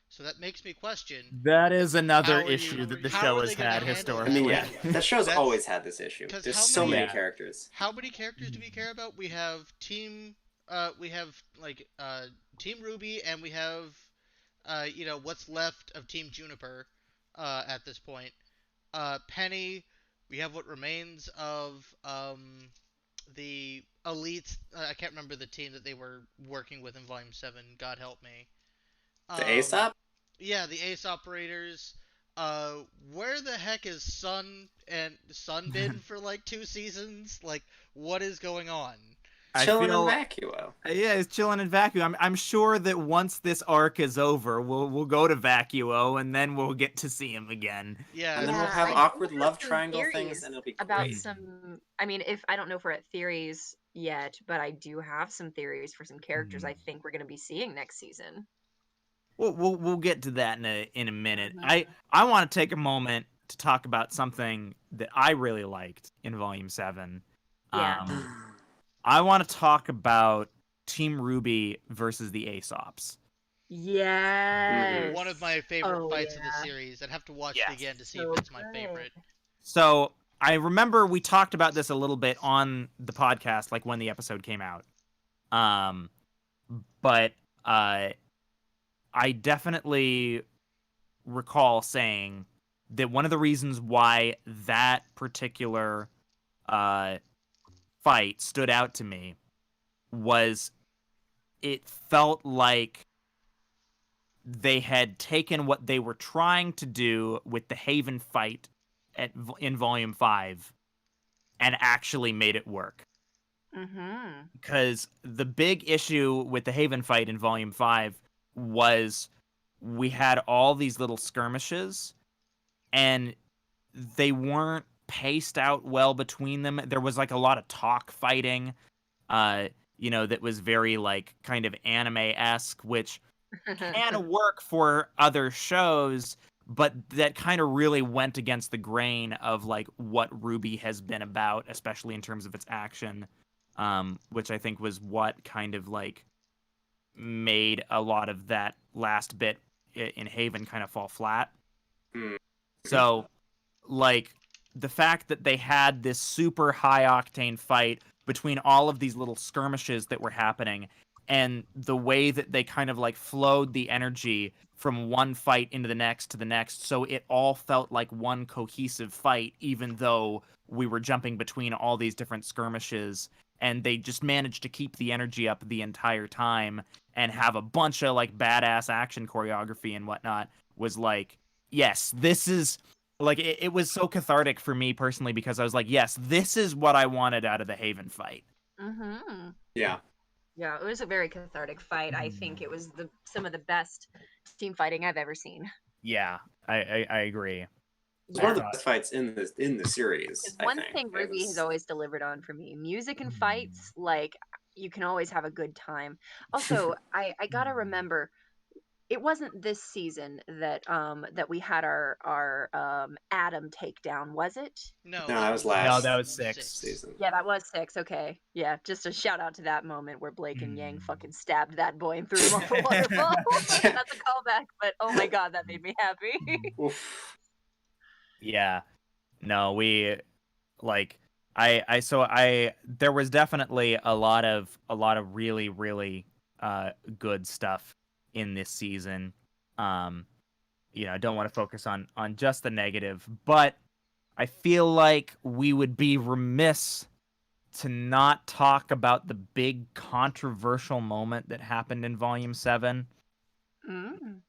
So that makes me question, That is another how are you? issue that the How show are has they going to had handle I that? mean, historically. yeah, that show's That's always had this issue. because There's how so many many Yeah. characters. how many characters do we care about? We have we have like Team Ruby, and we have what's left of Team Juniper at this point. Penny, we have what remains of the elites. I can't remember the team that they were working with in Volume 7. God help me. The Um, Aesop? yeah, the Ace operators. Where the heck is Sun been for like 2 seasons? Like, what is going on? I Chilling in feel Vacuo. Yeah, it's chilling in Vacuo. I'm sure that once this arc is over, we'll go to Vacuo and then we'll get to see him again. Yeah, And then we'll Yeah, have I awkward do have love some triangle things, theories and it'll be about great. some. I mean, if I don't know if we're at theories yet, but I do have some theories for some characters I think we're going to be seeing next season. We'll get to that in a minute. Mhm. I want to take a moment to talk about something that I really liked in Volume 7. Yeah. I want to talk about Team Ruby versus the Aesops. Yes. one of my favorite Oh fights of the yeah. series. I'd have to watch it Yes. again to see So if it's my good. favorite. So I remember we talked about this a little bit on the podcast, like when the episode came out. But I definitely recall saying that one of the reasons why that particular uh, fight stood out to me was it felt like they had taken what they were trying to do with the Haven fight in Volume 5 and actually made it work. Mhm. Because the big issue with the Haven fight in Volume 5 was we had all these little skirmishes and they weren't paced out well between them. There was like a lot of talk fighting, that was very like kind of anime-esque, which can work for other shows, but that kind of really went against the grain of like what RWBY has been about, especially in terms of its action, which I think was what kind of like made a lot of that last bit in Haven kind of fall flat. So, like, the fact that they had this super high octane fight between all of these little skirmishes that were happening, and the way that they kind of like flowed the energy from one fight into the next to the next, so it all felt like one cohesive fight, even though we were jumping between all these different skirmishes, and they just managed to keep the energy up the entire time and have a bunch of like badass action choreography and whatnot, was like, yes, this is like it was so cathartic for me personally, because I was like, yes, this is what I wanted out of the Haven fight. Mhm. Yeah. Yeah, it was a very cathartic fight. I think it was some of the best team fighting I've ever seen. Yeah, I agree. It's one of the Yeah. best fights in the series, Because I one think. thing It Ruby has was always delivered on for me, music and fights, like you can always have a good time. Also, I gotta remember, it wasn't this season that we had our Adam takedown, was it? No, No, that that was was last that was 6. season. Yeah, that was 6. Okay, yeah, just a shout out to that moment where Blake and Yang fucking stabbed that boy and threw him off a waterfall. Yeah. That's a callback, but oh my god, that made me happy. Oof. Yeah, no, we like I there was definitely a lot of really good stuff in this season. I don't want to focus on just the negative, but I feel like we would be remiss to not talk about the big controversial moment that happened in Volume 7. Mm.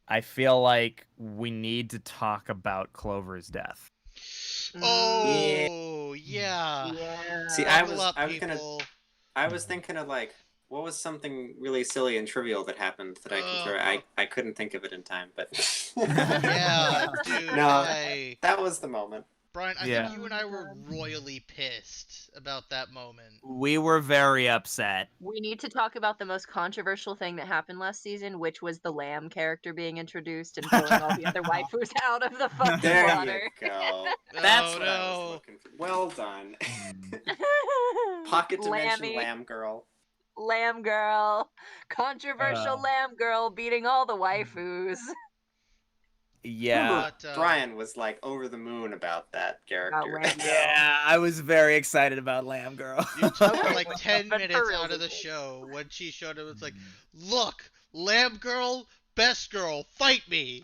I feel like we need to talk about Clover's death. Oh, yeah. Yeah. See, Buckle up, people. I was thinking of like, what was something really silly and trivial that happened that I can throw? I couldn't think of it in time, but Yeah, dude. no, that was the moment. Brian, I Yeah. think you and I were royally pissed about that moment. We were very upset. We need to talk about the most controversial thing that happened last season, which was the Lamb character being introduced and pulling all the other waifus out of the fucking There water. you go. That's Oh, what I was no. looking for. Well done. Pocket dimension Lammy, lamb girl. Lamb girl, controversial Lamb girl beating all the waifus. Yeah. But, Brian was like over the moon about that character. Lamb girl. Yeah, I was very excited about Lamb Girl. You took Okay, like but 10 for minutes real, out of the this is- show when she showed up. It's like, look, Lamb Girl, Best Girl, fight me.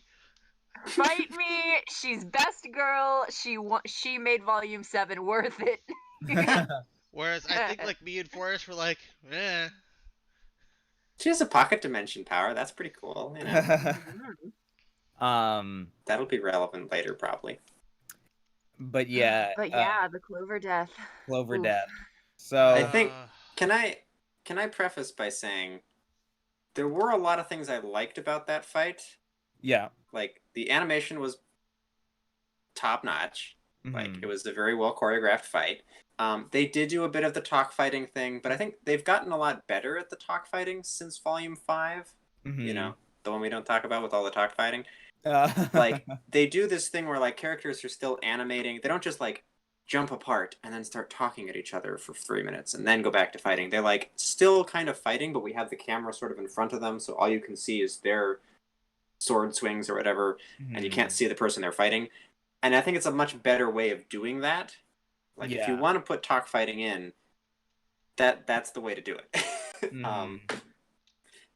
Fight me! She's best girl. She made Volume 7 worth it. Whereas I think like me and Forrest were like, eh. She has a pocket dimension power. That's pretty cool. You know, that'll be relevant later, probably. But yeah. But yeah, the Clover death. Clover Oof. death. So I think can I preface by saying there were a lot of things I liked about that fight. yeah. Like the animation was top notch. Mhm. Like it was a very well choreographed fight. They did do a bit of the talk fighting thing, but I think they've gotten a lot better at the talk fighting since Volume 5. Mhm. You know, the one we don't talk about with all the talk fighting. Like Like they do this thing where like characters are still animating. They don't just like jump apart and then start talking at each other for 3 minutes and then go back to fighting. They're like still kind of fighting, but we have the camera sort of in front of them, so all you can see is their sword swings or whatever, and you can't see the person they're fighting. And I think it's a much better way of doing that. Like if you Yeah. want to put talk fighting in, that's the way to do it.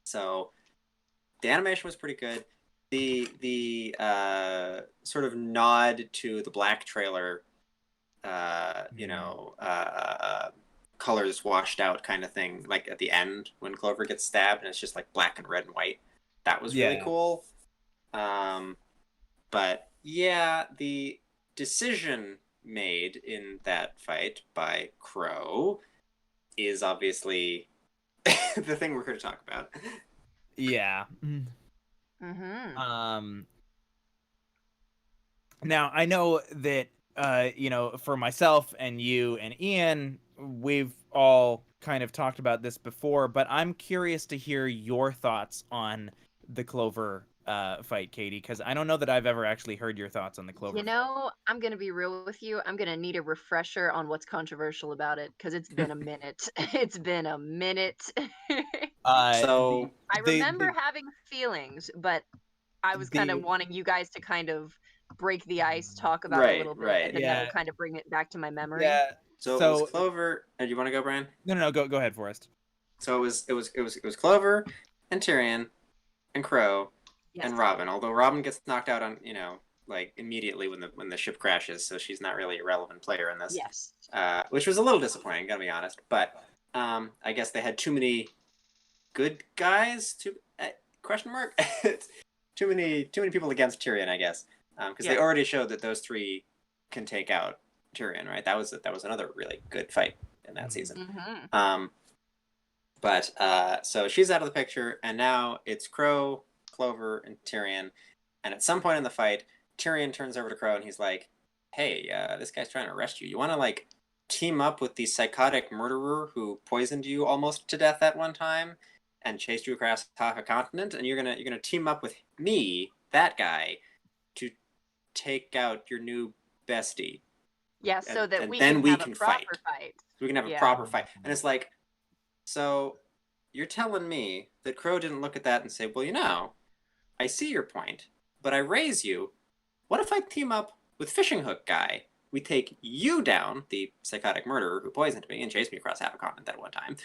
So the animation was pretty good. The sort of nod to the Black trailer, colors washed out kind of thing, like at the end when Clover gets stabbed and it's just like black and red and white. That was really Yeah. cool. But yeah, the decision made in that fight by Crow is obviously the thing we're here to talk about. Yeah. Mm-hmm. Now I know that for myself and you and Ian, we've all kind of talked about this before, but I'm curious to hear your thoughts on the Clover fight, Katie, because I don't know that I've ever actually heard your thoughts on the Clover. You know, I'm gonna be real with you. I'm gonna need a refresher on what's controversial about it because it's been a minute. It's been a minute. So I remember having feelings, but I was kind of the- wanting you guys to kind of break the ice, talk about it Right, a little bit, right. and then Yeah. that would kind of bring it back to my memory. Yeah. So it was Clover. Do you want to go, Brian? No, go ahead, Forrest. So it was Clover and Tyrion and Crow Yes. and Robin. Although Robin gets knocked out on like immediately when the ship crashes, so she's not really a relevant player in this. Yes. Which was a little disappointing, gotta be honest. But I guess they had too many good guys. Question mark. too many people against Tyrion, I guess, because they already showed that those three can take out Tyrion, right? That was another really good fight in that season. Mm-hmm. But so she's out of the picture, and now it's Crow, Clover, and Tyrion. And at some point in the fight, Tyrion turns over to Crow and he's like, "Hey, this guy's trying to arrest you. You want to like team up with the psychotic murderer who poisoned you almost to death at one time and chased you across half a continent? And you're gonna team up with me, that guy, to take out your new bestie." Yeah, so that and we then can we have can a proper fight. We can have Yeah. a proper fight. And it's like, so you're telling me that Crow didn't look at that and say, well, I see your point, but I raise you. What if I team up with Fishing Hook Guy? We take you down, the psychotic murderer who poisoned me and chased me across half a continent at one time,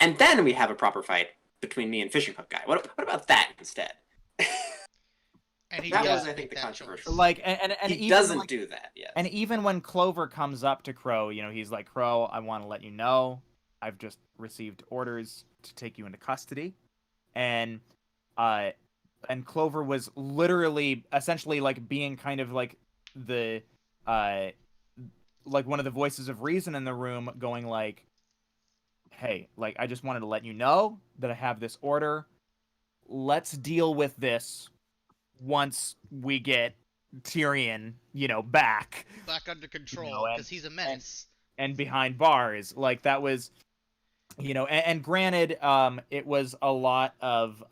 and then we have a proper fight between me and Fishing Hook Guy. What about that instead? And he That does was, I think, make the that controversial. choice. Like, and he even doesn't like, do that yet. And even when Clover comes up to Crow, he's like, "Crow, I want to let you know, I've just received orders to take you into custody." And and Clover was literally essentially like being kind of like the uh like one of the voices of reason in the room, going like, hey, like, I just wanted to let you know that I have this order. Let's deal with this once we get Tyrion, back, Back under you know, control, because he's a and menace. and behind bars. Like, that was, and granted, it was a lot of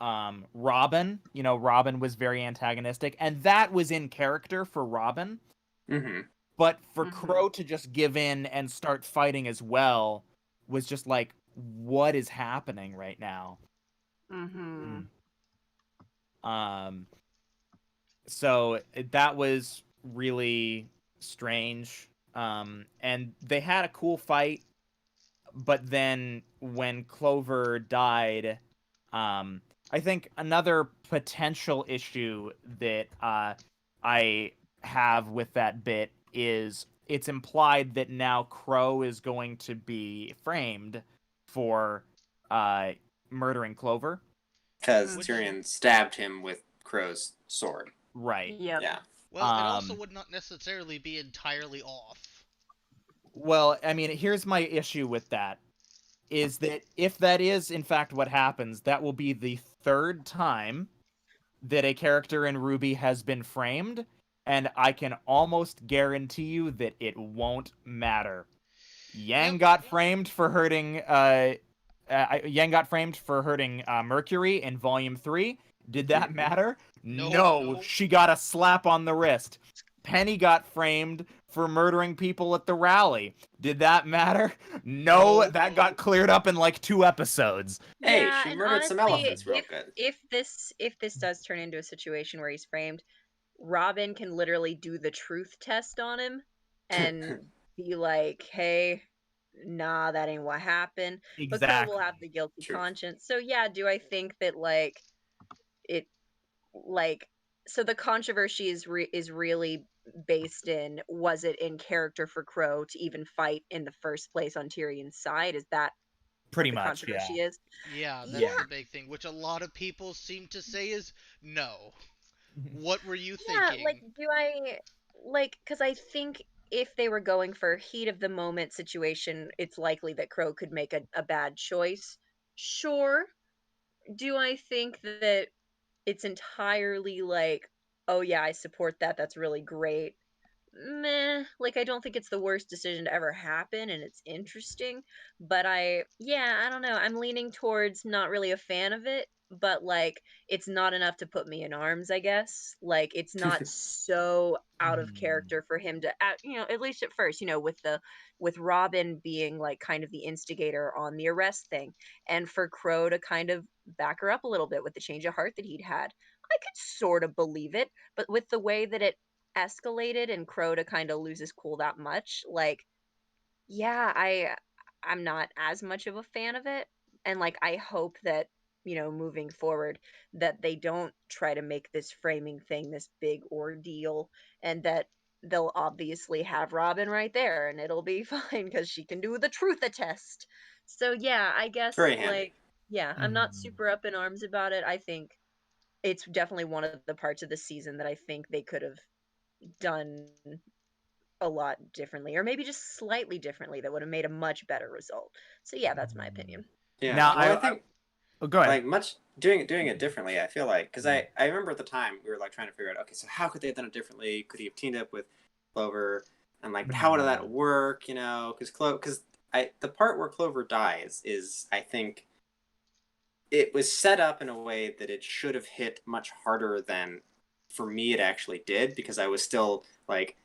Robin. Robin was very antagonistic, and that was in character for Robin. Mm-hmm. But for Mhm. Crow to just give in and start fighting as well was just like, what is happening right now? Mhm. Um, so that was really strange. And they had a cool fight, but then when Clover died, I think another potential issue that I have with that bit is it's implied that now Crow is going to be framed for uh, murdering Clover. Because Which, Mhm. Tyrion stabbed him with Crow's sword. Right. Yep. Yeah. well, it also Um, would not necessarily be entirely off. well, I mean, here's my issue with that is that if that is in fact what happens, that will be the third time that a character in RWBY has been framed, and I can almost guarantee you that it won't matter. Yep. Yang got framed for hurting Mercury in Volume 3. Did that Mhm. matter? Nope. No, she got a slap on the wrist. Penny got framed for murdering people at the rally. Did that matter? No, No. that got cleared up in like 2 episodes. Hey, Yeah, she and murdered some honestly, elephants real good. if this does turn into a situation where he's framed, Robin can literally do the truth test on him and be like, "Hey, nah, that ain't what happened." But Crow will have Exactly. the guilty Truth. conscience. So yeah, do I think that it like so the controversy is really based in, was it in character for Crow to even fight in the first place on Tyrion's side? Is that what Pretty the much, yeah. controversy is? Yeah, that's Yeah. Yeah, the big thing, which a lot of people seem to say is no. What were you yeah, like, thinking? do I because I think if they were going for heat of the moment situation, it's likely that Crow could make a bad choice. Sure. Do I think that it's entirely like, oh yeah, I support that, that's really great? Meh, like, I don't think it's the worst decision to ever happen, and it's interesting, but yeah, I don't know. I'm leaning towards not really a fan of it, but like, it's not enough to put me in arms, I guess. Like, it's not so out of Hmm. character for him to, at least at first, with Robin being like kind of the instigator on the arrest thing, and for Crow to kind of back her up a little bit with the change of heart that he'd had. I could sort of believe it, but with the way that it escalated and Crow to kind of lose his cool that much, like, yeah, I'm not as much of a fan of it. And like, I hope that, moving forward, that they don't try to make this framing thing this big ordeal, and that they'll obviously have Robin right there and it'll be fine because she can do the truth attest. So yeah, I It's guess very handy. yeah, I'm not Hmm. super up in arms about it. I think it's definitely one of the parts of the season that I think they could have done a lot differently, or maybe just slightly differently, that would have made a much better result. So yeah, that's my opinion. Yeah. Now, Well, I think oh, go ahead. like much doing it differently. I feel like because I remember at the time we were like trying to figure out, okay, so how could they have done it differently? Could he have teamed up with Clover? And like, but how would that work? Because the part where Clover dies is, I think, it was set up in a way that it should have hit much harder than for me it actually did, because I was still like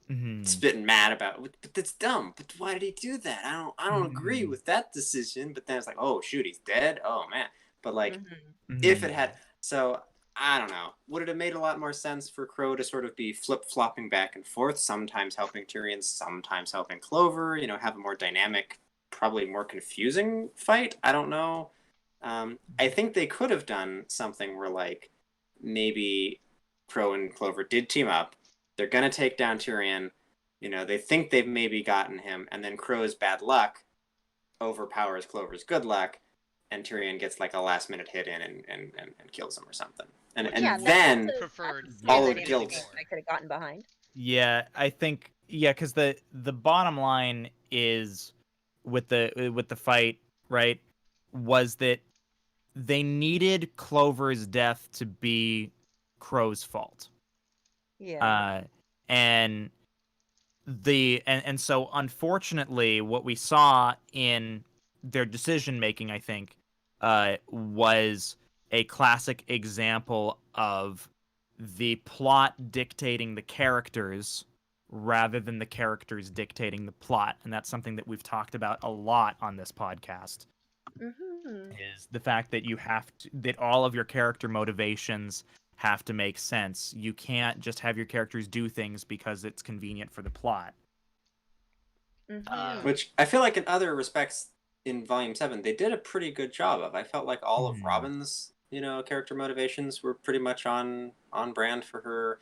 Hmm. spitting mad about, but that's dumb. But why did he do that? I don't agree with that decision. But then it's like, oh shoot, he's dead. Oh man. But like, Hmm. if it had, so I don't know, would it have made a lot more sense for Crow to sort of be flip flopping back and forth, sometimes helping Tyrion, sometimes helping Clover? Have a more dynamic, probably more confusing fight. I don't know. I think they could have done something where like maybe Crow and Clover did team up. They're gonna take down Tyrion. They think they've maybe gotten him, and then Crow's bad luck overpowers Clover's good luck, and Tyrion gets like a last minute hit in and kills him or something. and Yeah, and then preferred that's all a of dynamic guilt. I could have gotten behind. Yeah, I think because the bottom line is with the fight, right, was that they needed Clover's death to be Crow's fault. Yeah. And and so unfortunately what we saw in their decision making, I think, was a classic example of the plot dictating the characters rather than the characters dictating the plot. And that's something that we've talked about a lot on this podcast, Mm-hmm. is the fact that that all of your character motivations have to make sense. You can't just have your characters do things because it's convenient for the plot. Mm-hmm. Which I feel like in other respects in Volume 7 they did a pretty good job of. I felt like all of Robin's, character motivations were pretty much on brand for her.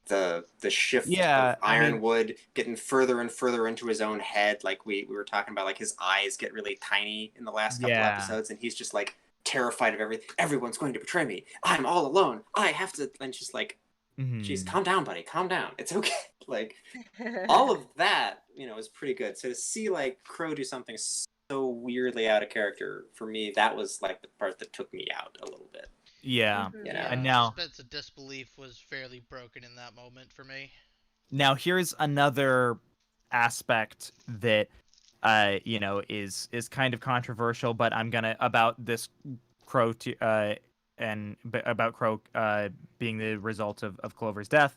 The shift of Ironwood getting further and further into his own head, like we were talking about, like his eyes get really tiny in the last couple episodes, and he's just like terrified of everything. Everyone's going to betray me. I'm all alone. I have to. And just like, geez, calm down, buddy. Calm down. It's okay. Like all of that, is pretty good. So to see like Crow do something so weirdly out of character, for me, that was like the part that took me out a little bit. Yeah. Mhm. Yeah, And now suspense of disbelief was fairly broken in that moment for me. Now here's another aspect that is kind of controversial, but I'm gonna about this Crow about Crow being the result of Clover's death,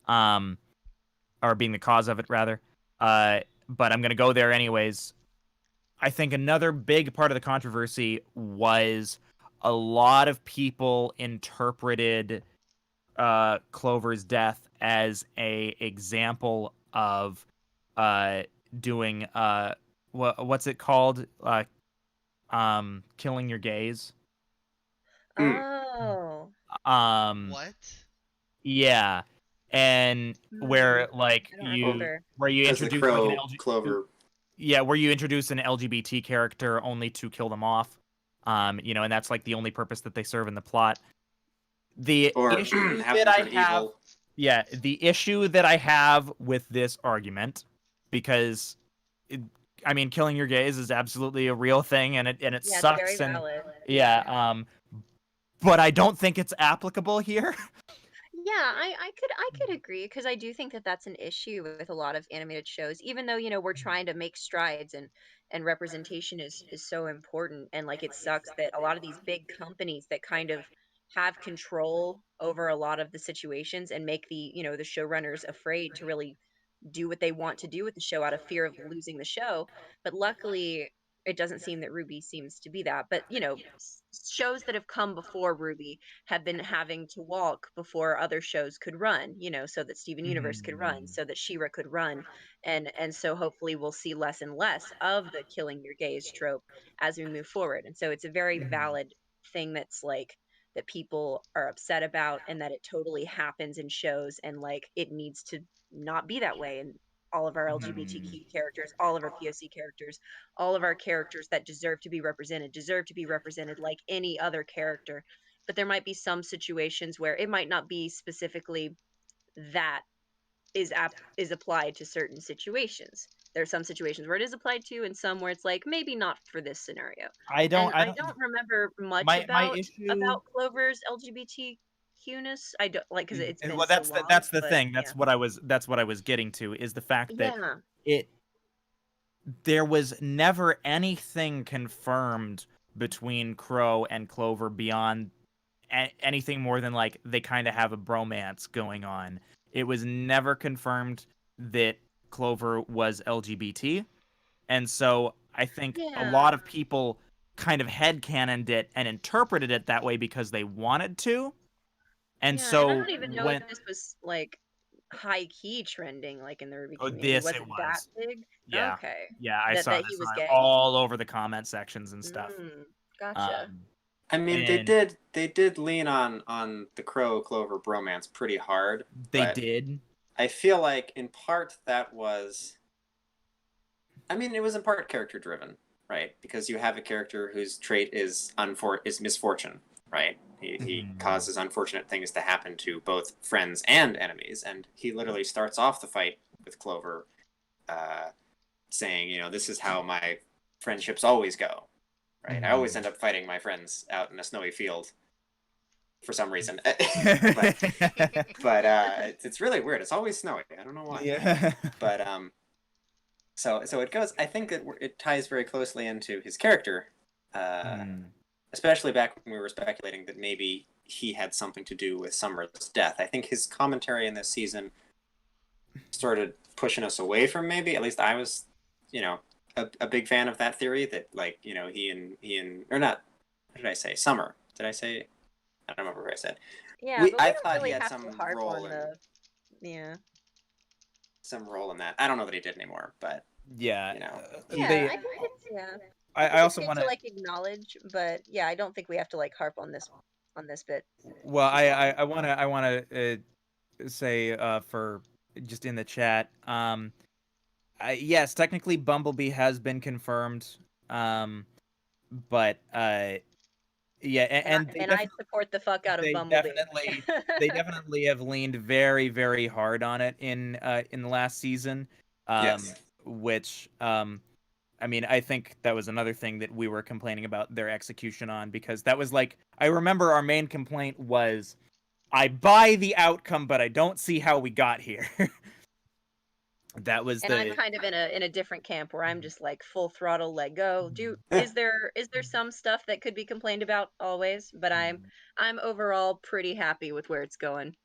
or being the cause of it rather. But I'm gonna go there anyways. I think another big part of the controversy was a lot of people interpreted Clover's death as a example of doing what's it called, killing your gaze. Oh. What? Yeah, and where like I don't remember. where you As the introduce like an Crow Clover. yeah, where you introduce an LGBT character only to kill them off, and that's like the only purpose that they serve in the plot. The Or issue have that them I turn have, evil. yeah, the issue that I have with this argument, because killing your gays is absolutely a real thing, and it Yeah, it's sucks, very and valid. yeah, but I don't think it's applicable here. Yeah, I could agree, because I do think that that's an issue with a lot of animated shows. Even though we're trying to make strides, and representation is so important, and like it sucks that a lot of these big companies that kind of have control over a lot of the situations and make the showrunners afraid to really do what they want to do with the show out of fear of losing the show. But luckily, it doesn't seem that Ruby seems to be that. But shows that have come before Ruby have been having to walk before other shows could run. So that Steven Universe could run, so that She-Ra could run, and so hopefully we'll see less and less of the killing your gays trope as we move forward. And so it's a very valid thing that's like that people are upset about, and that it totally happens in shows, and like it needs to not be that way. And all of our LGBTQ characters, all of our POC characters, all of our characters that deserve to be represented like any other character. But there might be some situations where it might not be specifically that is applied to certain situations. There are some situations where it is applied to, and some where it's like maybe not for this scenario. I And don't. I don't remember much My about issue. Clover's LGBTQness. I don't like, because it's been Well, so that's long. that's the But thing. That's what I was getting to, is the fact that yeah, it there was never anything confirmed between Crow and Clover beyond anything more than like they kind of have a bromance going on. It was never confirmed that Clover was LGBT. And so I think a yeah, lot of people kind of headcanoned it and interpreted it that way because they wanted to. And yeah. And I so don't even know if when this was like high key trending, like in the Ruby oh, community. this Was it it that was. big? Yeah. Okay. Yeah, I That saw he this was gay. all over the comment sections and stuff. Gotcha. Um I mean, and they did lean on the Crow Clover bromance pretty hard, they but did. I feel like in part that was, I mean, it was in part character driven, right? Because you have a character whose trait is misfortune, right? He Mhm. causes unfortunate things to happen to both friends and enemies, and he literally starts off the fight with Clover, saying, you know, this is how my friendships always go, right? I always end up fighting my friends out in a snowy field for some reason. but it's really weird. It's always snowy. I don't know why. Yeah. But so it goes. I think it ties very closely into his character, especially back when we were speculating that maybe he had something to do with Summer's death. I think his commentary in this season started pushing us away from maybe. At least I was, you know, a big fan of that theory that, like, you know, he and or not. What did I say? Summer. Did I say? I don't remember what I said. Yeah, but we I don't thought he really had have some to harp role on in some role in that. I don't know that he did anymore, but Yeah. you know, Yeah, I think it's I it's also good want to like acknowledge, but yeah, I don't think we have to like harp on this bit. Well, too long. I want to say for just in the chat. Yes, technically Bumblebee has been confirmed. But yeah, and I support the fuck out of they Bumblebee. definitely have leaned very, very hard on it in the last season. yes. Which I mean, I think that was another thing that we were complaining about their execution on, because that was like, I remember our main complaint was, I buy the outcome, but I don't see how we got here. That was And I'm kind of in a different camp where I'm just like full throttle, let go. Is there some stuff that could be complained about always? But I'm overall pretty happy with where it's going.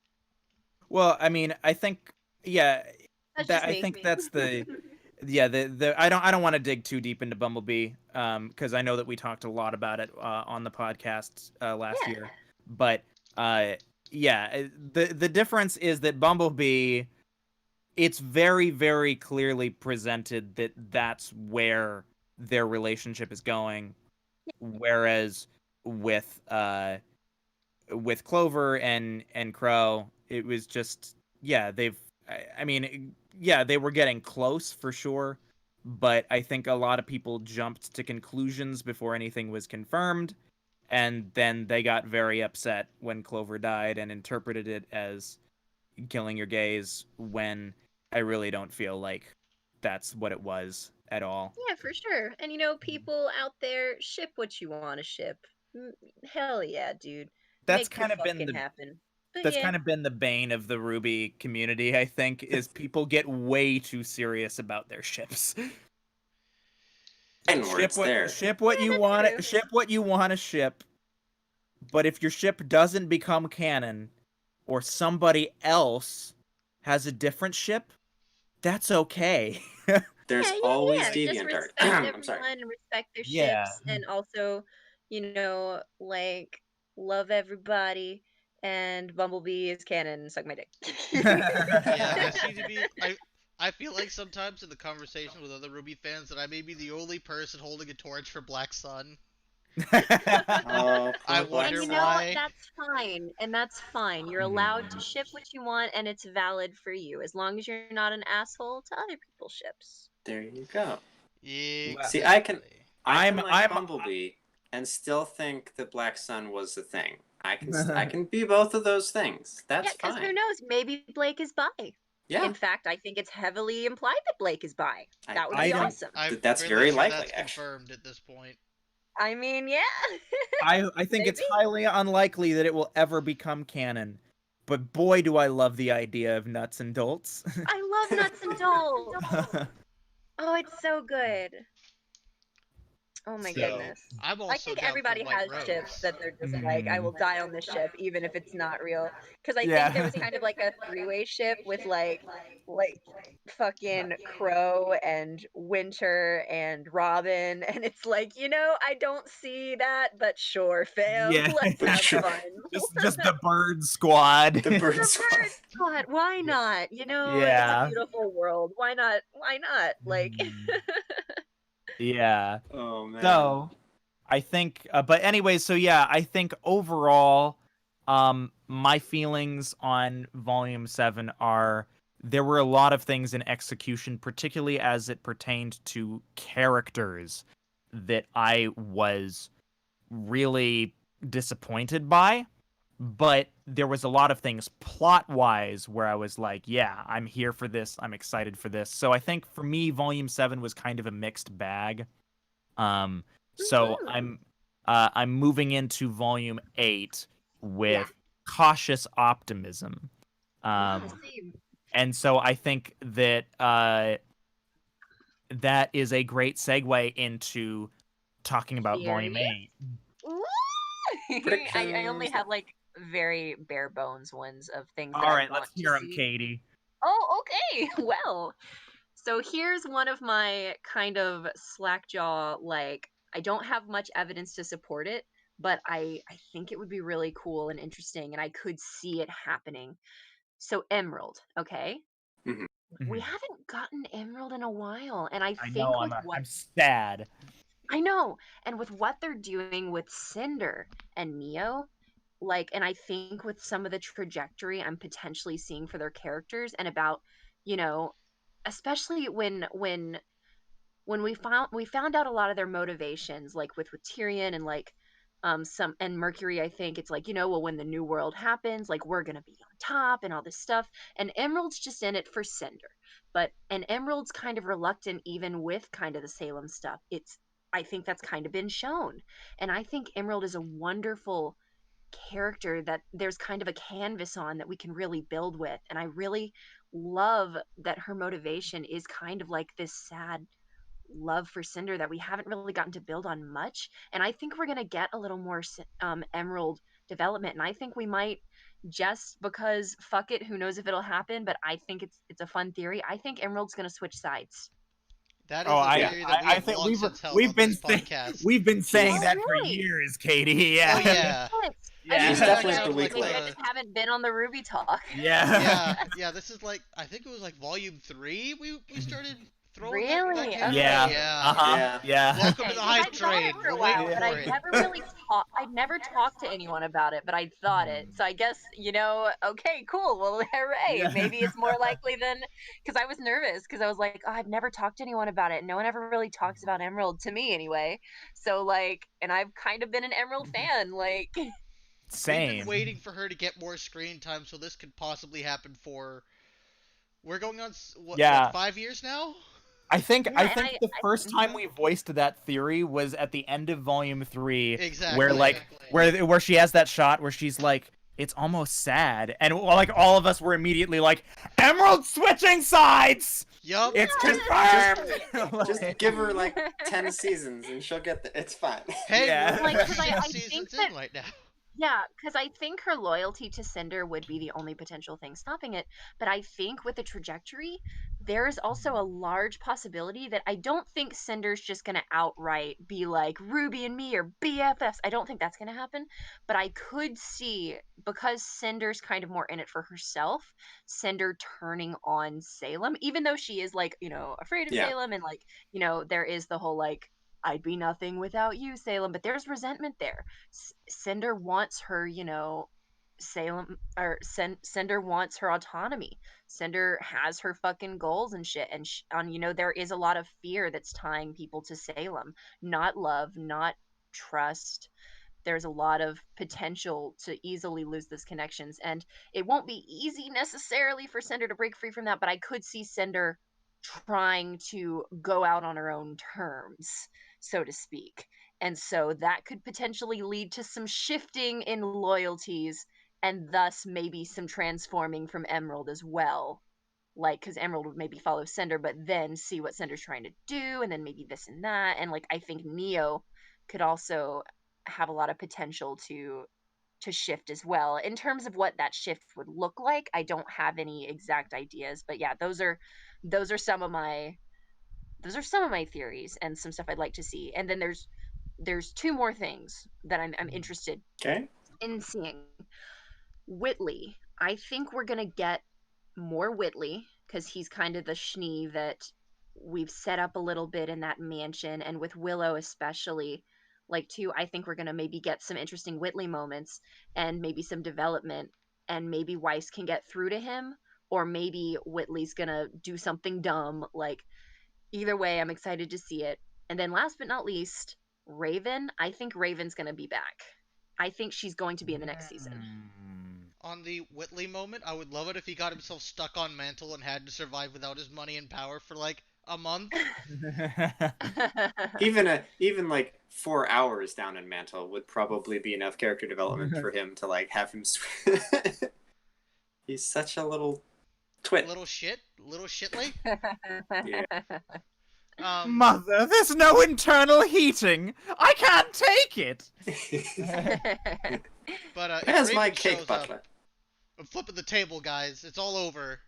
Well, I mean, I think, yeah, That's that just I me. think that's the yeah, the I don't want to dig too deep into Bumblebee, because I know that we talked a lot about it on the podcast last Yeah. year. But yeah, the difference is that Bumblebee, it's very, very clearly presented that that's where their relationship is going, whereas with Clover and Crow, it was just, yeah, I mean, yeah, they were getting close for sure, but I think a lot of people jumped to conclusions before anything was confirmed, and then they got very upset when Clover died and interpreted it as killing your gays, when I really don't feel like that's what it was at all. Yeah, for sure. And you know, people out there, ship what you want to ship. Hell yeah, dude. That's Make it kind of been fucking the happen. But that's yeah. kind of been the bane of the RWBY community, I think, is people get way too serious about their ships. And words there. Ship what you that's want true. to ship what you want to ship, but if your ship doesn't become canon, or somebody else has a different ship, that's okay. There's Yeah, always just DeviantArt. respect I'm sorry. everyone and respect their Yeah. ships, and also, like, love everybody. And Bumblebee is canon. Suck my dick. Yeah, I seem to be. I feel like sometimes in the conversation with other RWBY fans that I may be the only person holding a torch for Black Sun. Oh, I poor Black And wonder you Sun. know, why. that's fine. And that's fine. You're allowed to ship what you want, and it's valid for you, as long as you're not an asshole to other people's ships. There you go. See, I can Exactly. like Bumblebee and still think that Black Sun was the thing. I can be both of those things. Yeah, That's because who fine. knows? Maybe Blake is bi. Yeah, In fact, I think it's heavily implied that Blake is bi. That would I be don't- awesome. I'm that's fairly very sure likely, that's actually. confirmed at this point. I mean, yeah. I think it's Maybe. highly unlikely that it will ever become canon. But boy, do I love the idea of nuts and dolts. I love nuts and dolts. Oh, it's so good. Oh my So, goodness. I'm I also think down for everybody White has Rose. ships that they're just like, I will die on this ship, even if it's not real. Because I Yeah. think there was kind of like a three-way ship with like fucking Crow and Winter and Robin, and it's like, I don't see that, but sure, fam, Yeah. let's But have sure. fun. just the bird squad. The bird The squad. bird squad, why not? It's Yeah. a beautiful world. Why not? Why not? Like, Yeah. Oh man. So, I think, but anyways, so yeah, I think overall, my feelings on Volume 7 are, there were a lot of things in execution, particularly as it pertained to characters, that I was really disappointed by, but there was a lot of things plot-wise where I was like, yeah, I'm here for this. I'm excited for this. So I think for me, Volume 7 was kind of a mixed bag. So I'm moving into Volume 8 with cautious optimism. Same. And so I think that that is a great segue into talking about Volume Theory? 8. I only Predictions. have like very bare bones ones of things that All I right, want let's to hear them, see. Katie. Oh, okay. Well, so here's one of my kind of slackjaw, like, I don't have much evidence to support it, but I think it would be really cool and interesting, and I could see it happening. So Emerald, okay? Mhm. We Mhm. haven't gotten Emerald in a while, and I I know think with what I'm sad. I know, and with what they're doing with Cinder and Neo, like, and I think with some of the trajectory I'm potentially seeing for their characters and about, you know, especially when we found out a lot of their motivations, like with Tyrion and like some and Mercury, I think it's like, well, when the new world happens, like we're gonna be on top and all this stuff. And Emerald's just in it for Cinder. And Emerald's kind of reluctant even with kind of the Salem stuff. I think that's kind of been shown. And I think Emerald is a wonderful character that there's kind of a canvas on that we can really build with. And I really love that her motivation is kind of like this sad love for Cinder that we haven't really gotten to build on much. And I think we're going to get a little more Emerald development. And I think we might, just because fuck it, who knows if it'll happen, but I think it's a fun theory. I think Emerald's going to switch sides. That Oh, is a Yeah. theory that we I have think long since held on this podcast. we've been saying Oh, She's that for really? years, Katie. Yeah. Oh yeah, What? I Yeah. mean, she's even back definitely maybe out the of like weak maybe I link. just haven't been on the Ruby talk. Yeah. yeah. This is like I think it was like volume 3 we started throwing that Really? canon. Yeah. Okay. Yeah. Uh-huh. Yeah. Yeah. Welcome to Okay, the because hype I thought it train. for a We're waiting while, but for I'd it. never really talked. I'd never talked to anyone about it, but I thought it. So I guess okay, cool. Well, hooray! Yeah. Maybe it's more likely than because I was nervous because I was like, oh, I've never talked to anyone about it. No one ever really talks about Emerald to me anyway. So like, and I've kind of been an Emerald fan. Like, We've been Same. waiting for her to get more screen time, so this could possibly happen for. We're going on what Yeah. 5 years now? yeah, I and think the first time mhm. we voiced that theory was at the end of volume 3 where Exactly. like where she has that shot where she's like it's almost sad and like all of us were immediately like Emerald switching sides. Yup. It's Yeah, confirmed. Just give her like 10 seasons and she'll get the. It's fine. Hey, Yeah. we're like, only because I 6 think seasons that in right now. Yeah, because I think her loyalty to Cinder would be the only potential thing stopping it. But I think with the trajectory, there is also a large possibility that I don't think Cinder's just going to outright be like, Ruby and me are BFFs. I don't think that's going to happen. But I could see, because Cinder's kind of more in it for herself, Cinder turning on Salem, even though she is like, afraid of Yeah. Salem and like, there is the whole like, I'd be nothing without you, Salem. But there's resentment there. Cinder wants her, Cinder wants her autonomy. Cinder has her fucking goals and shit, and there is a lot of fear that's tying people to Salem, not love, not trust. There's a lot of potential to easily lose those connections, and it won't be easy necessarily for Cinder to break free from that. But I could see Cinder trying to go out on her own terms, so to speak. And so that could potentially lead to some shifting in loyalties and thus maybe some transforming from Emerald as well. Like, because Emerald would maybe follow Cinder, but then see what Cinder's trying to do, and then maybe this and that. And like, I think Neo could also have a lot of potential to shift as well. In terms of what that shift would look like, I don't have any exact ideas, but yeah, those are some of my theories and some stuff I'd like to see. And then there's two more things that I'm interested Okay. in seeing. Whitley. I think we're gonna get more Whitley because he's kind of the schnee that we've set up a little bit in that mansion, and with Willow especially. Like too, I think we're gonna maybe get some interesting Whitley moments and maybe some development, and maybe Weiss can get through to him, or maybe Whitley's gonna do something dumb. Like, either way, I'm excited to see it. And then last but not least, Raven. I think Raven's gonna be back. I think she's going to be in the next season. On the Whitley moment, I would love it if he got himself stuck on Mantle and had to survive without his money and power for like a month. Even like 4 hours down in Mantle would probably be enough character development for him to like have him. He's such a little twit. Little shitly. Yeah. Mother, there's no internal heating. I can't take it. But if Where's Raven my cake shows butler? up, I'm flipping the table, guys. It's all over.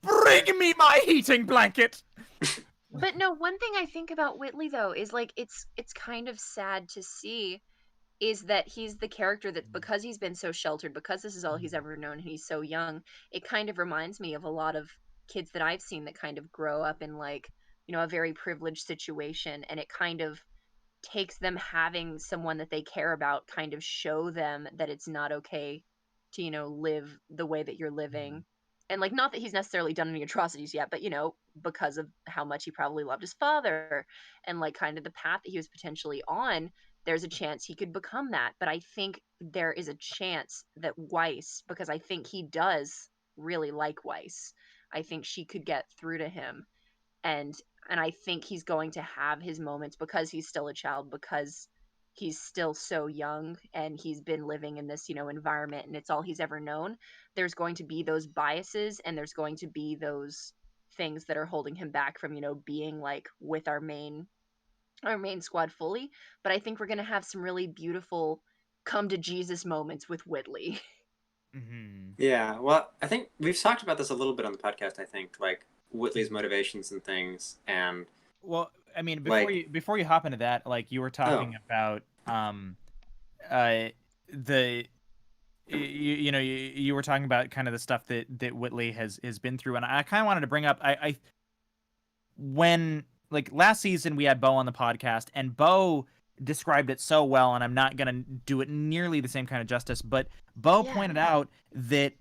Bring me my heating blanket. But no, one thing I think about Whitley though is like it's kind of sad to see is that he's the character that because he's been so sheltered, because this is all he's ever known and he's so young, it kind of reminds me of a lot of kids that I've seen that kind of grow up in like, you know, a very privileged situation, and it kind of takes them having someone that they care about kind of show them that it's not okay to, you know, live the way that you're living. And like, not that he's necessarily done any atrocities yet, but you know, because of how much he probably loved his father and like kind of the path that he was potentially on, there's a chance he could become that. But I think there is a chance that Weiss, because I think he does really like Weiss, I think she could get through to him. And I think he's going to have his moments because he's still a child, because he's still so young and he's been living in this, you know, environment and it's all he's ever known. There's going to be those biases and there's going to be those things that are holding him back from, you know, being like with our main squad fully. But I think we're going to have some really beautiful come to Jesus moments with Whitley. Yeah, well, I think we've talked about this a little bit on the podcast. I think like Whitley's motivations and things, and Well, I mean, Like- before you hop into that, like you were talking about the you were talking about kind of the stuff that Whitley has been through, and I kind of wanted to bring up I when like last season we had Bo on the podcast, and Bo described it so well, and I'm not gonna do it nearly the same kind of justice, but Bo Yeah. pointed out that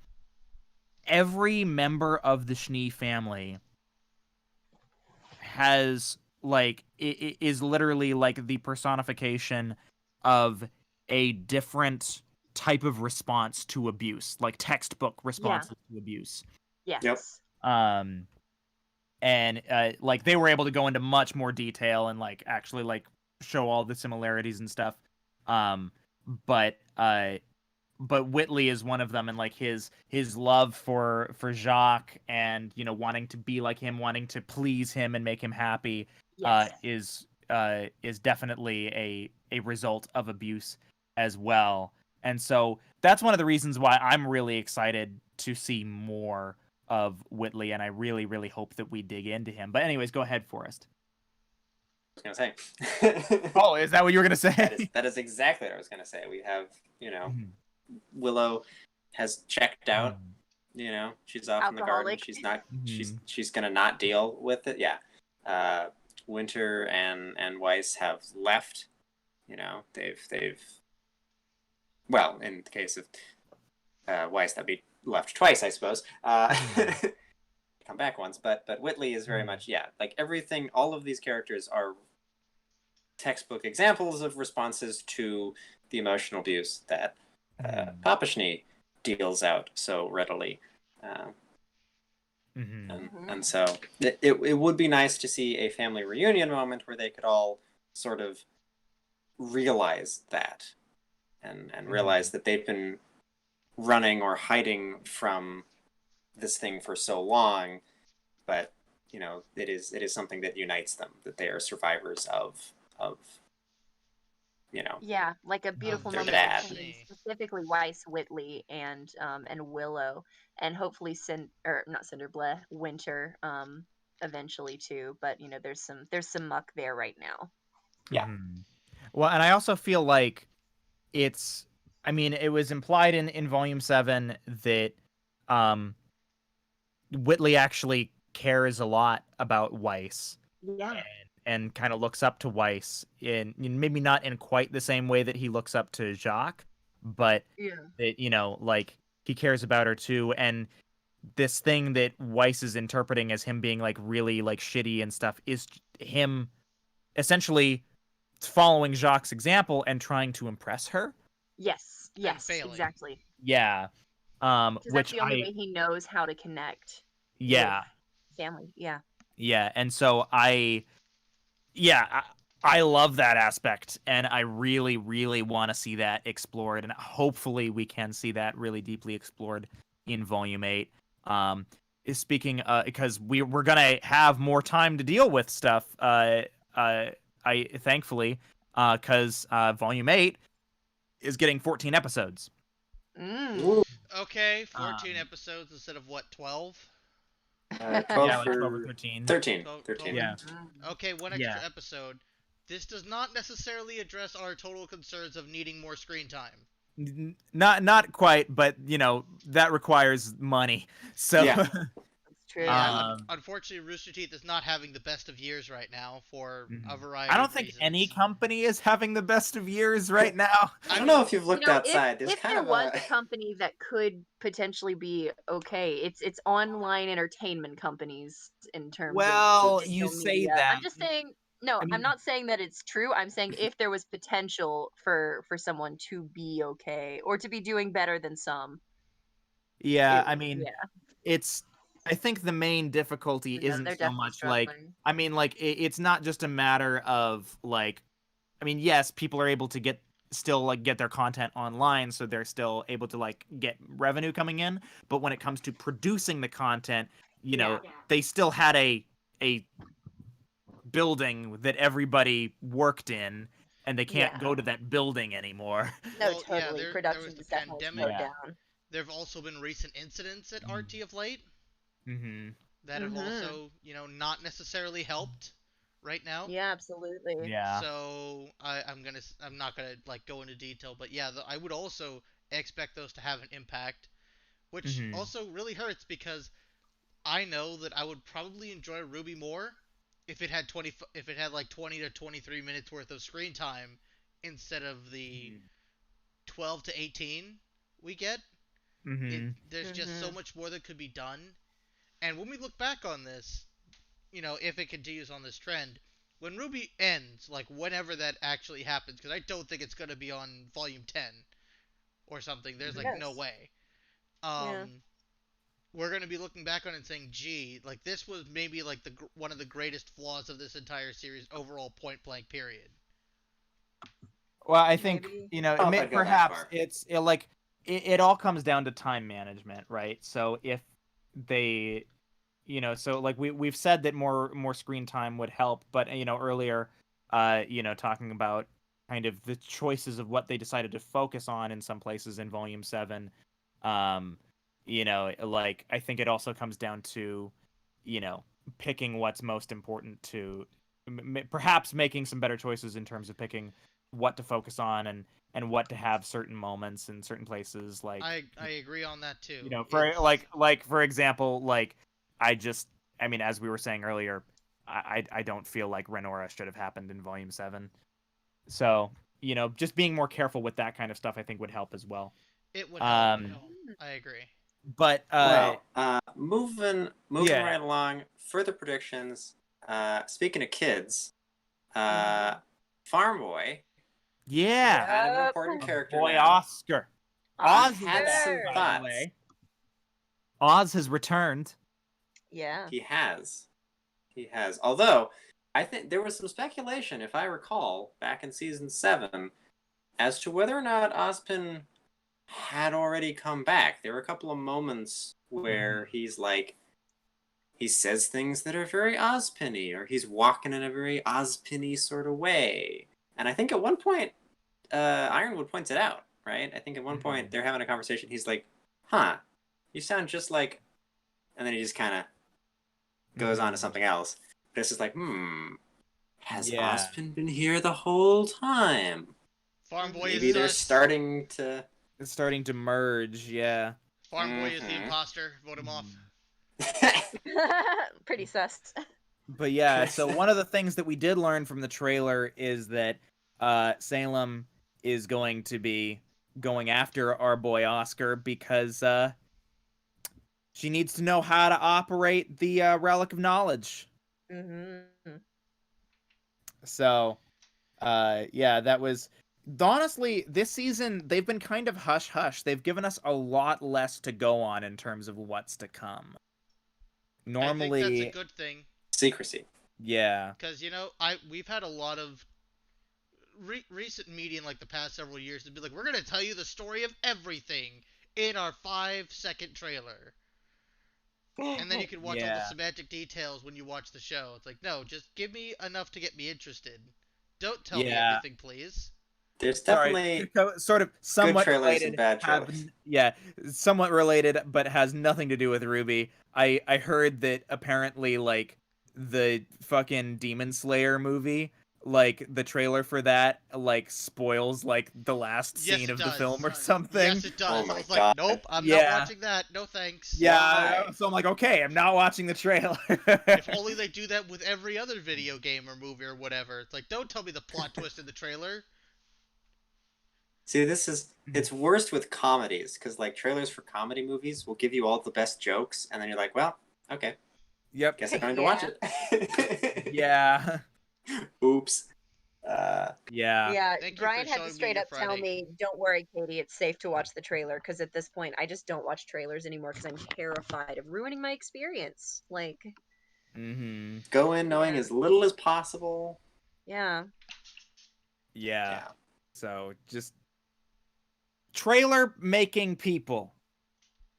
every member of the Schnee family has like is literally like the personification of a different type of response to abuse, like textbook responses to abuse. Yes. Yep. And like they were able to go into much more detail and like actually like show all the similarities and stuff. But Whitley is one of them, and like his love for Jacques and, you know, wanting to be like him, wanting to please him and make him happy Yes. is definitely a result of abuse as well. And so that's one of the reasons why I'm really excited to see more of Whitley, and I really, really hope that we dig into him. But anyways, go ahead, Forrest. I was gonna say. Oh, is that what you were gonna say? that is exactly what I was gonna say. We have, you know, Mhm. Willow has checked out. You know, she's off in the garden. Alcoholic. She's not. Mhm. She's gonna not deal with it. Yeah. Winter and Weiss have left. You know, they've. Well, in the case of Weiss, that'd be left twice, I suppose. Come back once, but Whitley is very much, yeah, like everything. All of these characters are textbook examples of responses to the emotional abuse that Papa Schnee deals out so readily. And so it would be nice to see a family reunion moment where they could all sort of realize that and realize that they've been running or hiding from this thing for so long, but you know, it is something that unites them, that they are survivors of you know. Yeah, like a beautiful their moment dad. between specifically Weiss, Whitley, and Willow, and hopefully Winter, eventually too. But you know, there's some muck there right now. Yeah. Well, and I also feel like it's, I mean, it was implied in Volume 7 that Whitley actually cares a lot about Weiss. Yeah. And kind of looks up to Weiss in maybe not in quite the same way that he looks up to Jacques, but that, you know, like he cares about her too. And this thing that Weiss is interpreting as him being like really like shitty and stuff is him essentially following Jacques' example and trying to impress her. Yes, And yes, failing. exactly. Yeah. Because that's Which the only way he knows how to connect yeah. with family. Yeah. Yeah, and so I love that aspect, and I really, really want to see that explored, and hopefully we can see that really deeply explored in Volume 8. Speaking, because we're gonna have more time to deal with stuff. I thankfully, because Volume 8 is getting 14 episodes. Mm. Okay, 14 Um, episodes instead of what, 12? 12 yeah, like 12 or for 13. 13. 12, 13. Yeah, Okay, one yeah. extra episode. This does not necessarily address our total concerns of needing more screen time. Not quite, but that requires money. So Yeah. That's true. Yeah, um unfortunately, Rooster Teeth is not having the best of years right now for a mhm. I variety don't of think reasons. any company is having the best of years right now. I I don't mean, know if you've looked outside. There's If kind there of was a. a company that could potentially be okay, it's online entertainment companies in terms of Well, you digital say media. that. I'm just saying, no, I I'm mean, not saying that it's true. I'm saying if there was potential for someone to be okay or to be doing better than some, yeah, it I mean, yeah, it's I think the main difficulty but no, isn't they're so definitely much like struggling. I mean like it's not just a matter of like I mean, yes, people are able to get their content online, so they're still able to like get revenue coming in. But when it comes to producing the content, Yeah. they still had a building that everybody worked in, and they can't Yeah. go to that building anymore. No, well, yeah, totally. there was Production the is definitely pandemic. slowed Yeah. down. There have also been recent incidents at Mm-hmm. RT of late Mm-hmm. that have Mhm. also, not necessarily helped right now. Yeah, absolutely. Yeah. So I'm not gonna like go into detail, but yeah, I would also expect those to have an impact, which Mm-hmm. also really hurts because I know that I would probably enjoy RWBY more if it had like 20 to 23 minutes worth of screen time instead of the 12 to 18 we get. Mm-hmm. There's just so Mhm. much more that could be done. And when we look back on this, if it continues on this trend, when RWBY ends, like whenever that actually happens, because I don't think it's gonna be on volume 10 or something. There's like no Yes. way. Yeah. We're gonna be looking back on it and saying, "Gee, like this was maybe like one of the greatest flaws of this entire series overall, point blank period." Well, I think Maybe. I don't know if I'd go that perhaps far. it all comes down to time management, right? So if they, so like we've said that more screen time would help, but earlier, talking about kind of the choices of what they decided to focus on in some places in Volume 7, um, like I think it also comes down to, you know, picking what's most important to perhaps making some better choices in terms of picking what to focus on and what to have certain moments in certain places I agree on that too. for It's for example I mean as we were saying earlier I don't feel like Renora should have happened in volume 7, so just being more careful with that kind of stuff I think would help as well. it would help. um I agree. but Well, moving yeah, right along. Further predictions. Speaking of kids, Mhm. Farm Boy, yeah, kind of an Yep. important character boy now. Oscar. I Oz is had back, some Oscar. by the thoughts. way. Oz has returned. Yeah. He has. He has. Although, I think there was some speculation, if I recall, back in season 7, as to whether or not Ozpin had already come back. There were a couple of moments where he's like, he says things that are very Ozpin-y, or he's walking in a very Ozpin-y sort of way. And I think at one point, Ironwood points it out, right? I think at one point they're having a conversation. He's like, huh, you sound just like... And then he just kind of goes on to something else. But it's just like, has Yeah. Ozpin been here the whole time? Farm Boy Maybe is they're sus. starting to... It's starting to merge, yeah. Farm Boy is the imposter. Vote him off. Pretty sus. But yeah, so one of the things that we did learn from the trailer is that Salem is going to be going after our boy Oscar because she needs to know how to operate the Relic of Knowledge. Mhm. So yeah, that was honestly, this season they've been kind of hush hush. They've given us a lot less to go on in terms of what's to come. I think that's a Normally, good thing. Secrecy. Yeah, because we've had a lot of recent media in like the past several years to be like, we're gonna tell you the story of everything in our 5-second trailer, and then you can watch all the yeah. semantic details when you watch the show. It's like, no, just give me enough to get me interested. Don't tell me Yeah. everything, please. There's Sorry, definitely sort of good somewhat trailers and related. bad Have trailers. yeah, somewhat related, but has nothing to do with RWBY. I heard that apparently like the fucking Demon Slayer movie, like the trailer for that, like spoils like the last Yes, scene it of the film or does. something. Yes, it Oh does. I my was like, god. nope, I'm not Yeah, watching that. No thanks. yeah. Why? So I'm like, okay, I'm not watching the trailer. If only they do that with every other video game or movie or whatever. It's like, don't tell me the plot twist in the trailer. See, it's worst with comedies because like trailers for comedy movies will give you all the best jokes, and then you're like, well, okay, Yep. guess I don't need to Yeah. watch it. Yeah. Oops. Yeah. Yeah, Thank you Brian for had to showing me straight your up tell Friday. me, "Don't worry, Katie, it's safe to watch the trailer." Because at this point, I just don't watch trailers anymore because I'm terrified of ruining my experience. Like, Mm-hmm. Go in knowing yeah, as little as possible. yeah. Yeah. Yeah. So just trailer making people.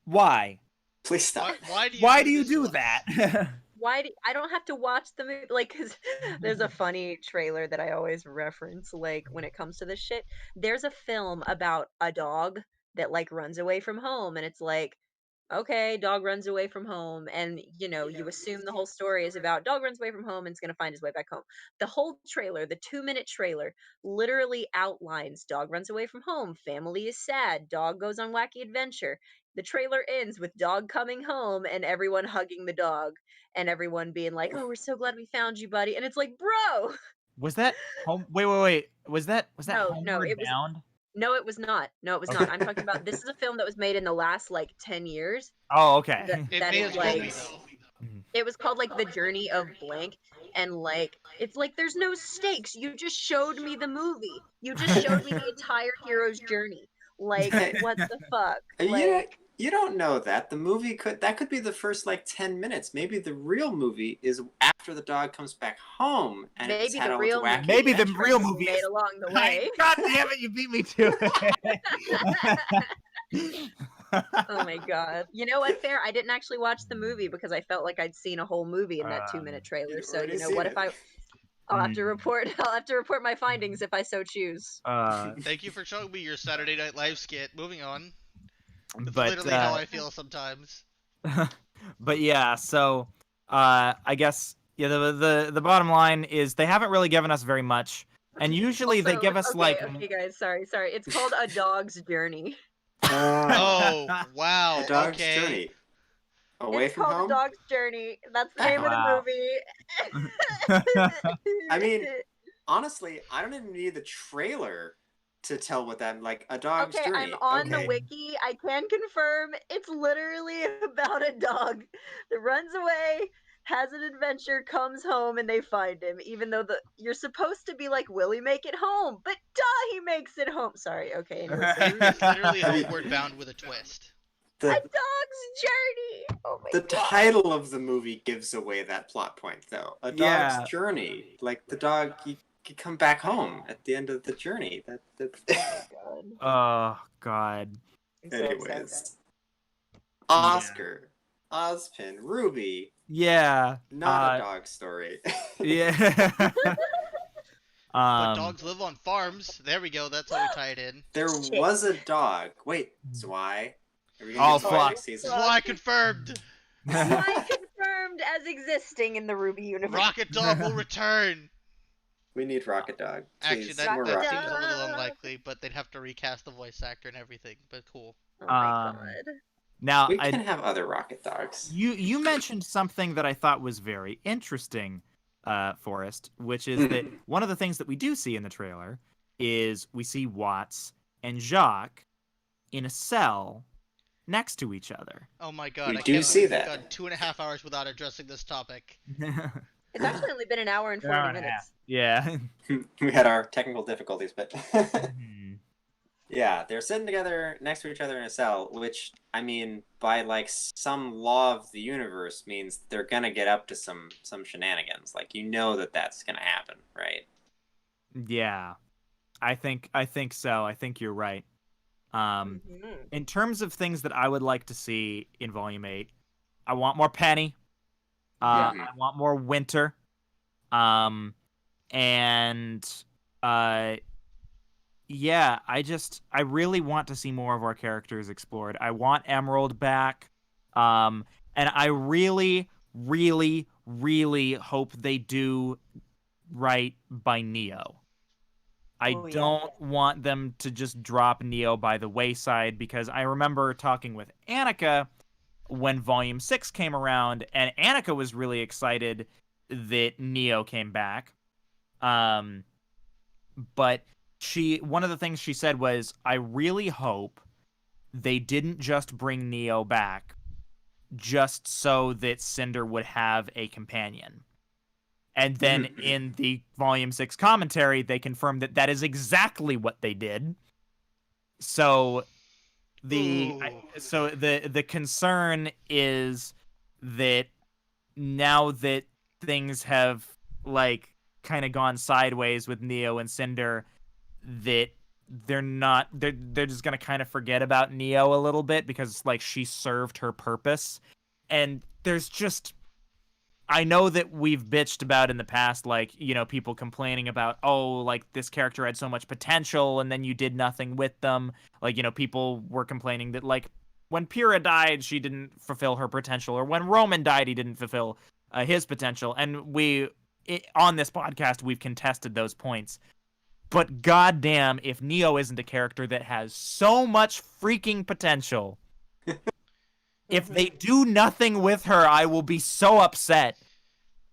Why? Please stop. Why do you Why do do you this to do us? that? Why do I don't have to watch the movie? Like, because there's a funny trailer that I always reference. Like, when it comes to this shit, there's a film about a dog that like runs away from home, and it's like, okay, dog runs away from home, and you assume the whole story is about dog runs away from home and is going to find his way back home. The whole trailer, the 2-minute trailer, literally outlines dog runs away from home, family is sad, dog goes on wacky adventure. The trailer ends with dog coming home and everyone hugging the dog and everyone being like, "Oh, we're so glad we found you, buddy." And it's like, "Bro, Was that home? Wait. Was that no, Homeward it was Bound? no, it was not. No, it was not. I'm talking about this is a film that was made in the last like 10 years Oh, that okay. It that may is as well like be though. it was called like The Journey of Blank, and like it's like there's no stakes. You just showed me the movie. You just showed me the entire hero's journey. Like, Hey, what the fuck? you Like, you don't know that the movie could be the first like 10 minutes. Maybe the real movie is after the dog comes back home and it's maybe had the all its real wacky movie Maybe the is adventures. real choices movie made is. along the way. God damn it! You beat me to it. Oh my god. You know what, Fair? I didn't actually watch the movie because I felt like I'd seen a whole movie in that 2-minute trailer. You'd So, already what seen if it. I'll have to Mm. report I'll have to report my findings if I so choose. Thank you for showing me your Saturday Night Live skit. Moving on. That's But literally how I feel sometimes. but yeah, so I guess yeah, the bottom line is they haven't really given us very much, and usually they Also, give us okay, like okay guys, sorry. It's called A Dog's Journey. Oh, wow. A Dog's Okay. Journey. Away It's from called A home? Dog's Journey. That's the Back name of Wow. the movie. I mean, honestly, I don't even need the trailer to tell what that like A Dog's Okay, I'm Journey. on the Okay. wiki. I can confirm it's literally about a dog that runs away, has an adventure, comes home, and they find him. Even though you're supposed to be like, will he make it home? But duh, he makes it home. Sorry. Okay. Anyways, It's literally I mean- Homeward Bound with a twist. A The Dog's Journey. Oh my the god. title of the movie gives away that plot point though. A Dog's Yeah. Journey. Like the dog you come back home at the end of the journey. That's God. Oh God. I'm so upset. anyways. Oscar, Ozpin, Ruby, Yeah. not a dog story. Yeah. But dogs live on farms. There we go. That's how we tie it in. There Shit. was a dog. Wait, Zwei? Are we Oh, gonna get Zwei fuck. next season? Why confirmed? Why confirmed as existing in the RWBY universe? Rocket Dog will return. We need Rocket Dog. Actually, Please, that more Rocket Rocket seems a Dog. little unlikely, but they'd have to recast the voice actor and everything. But cool. Oh my Um, god. Now We can have other Rocket Dogs. you mentioned something that I thought was very interesting, Forrest, which is that one of the things that we do see in the trailer is we see Watts and Jacques in a cell next to each other. Oh my god, We I do can't see believe we've that. gone 2.5 hours without addressing this topic. It's actually only been an hour and 40 minutes. Yeah. We had our technical difficulties, but Mhm. yeah, they're sitting together next to each other in a cell, which, I mean, by like some law of the universe means they're gonna get up to some shenanigans. Like, you know that that's gonna happen, right? Yeah. I think so. I think you're right. Mhm. In terms of things that I would like to see in Volume 8, I want more Penny. Yeah. I want more Winter. Um, and yeah, I really want to see more of our characters explored. I want Emerald back. And I really, really, really hope they do right by Neo. I Oh, yeah. don't want them to just drop Neo by the wayside, because I remember talking with Annika when Volume 6 came around, and Annika was really excited that Neo came back. Um, but one of the things she said was, I really hope they didn't just bring Neo back just so that Cinder would have a companion. And then in the Volume 6 commentary, they confirmed that that is exactly what they did. So the concern is that now that things have like kind of gone sideways with Neo and Cinder, that they're just gonna kind of forget about Neo a little bit, because like she served her purpose. And there's just, I know that we've bitched about in the past, like, you know, people complaining about, oh, like this character had so much potential and then you did nothing with them. Like, you know, people were complaining that like when Pyrrha died, she didn't fulfill her potential, or when Roman died, he didn't fulfill his potential. And on this podcast, we've contested those points. But goddamn, if Neo isn't a character that has so much freaking potential, if they do nothing with her, I will be so upset.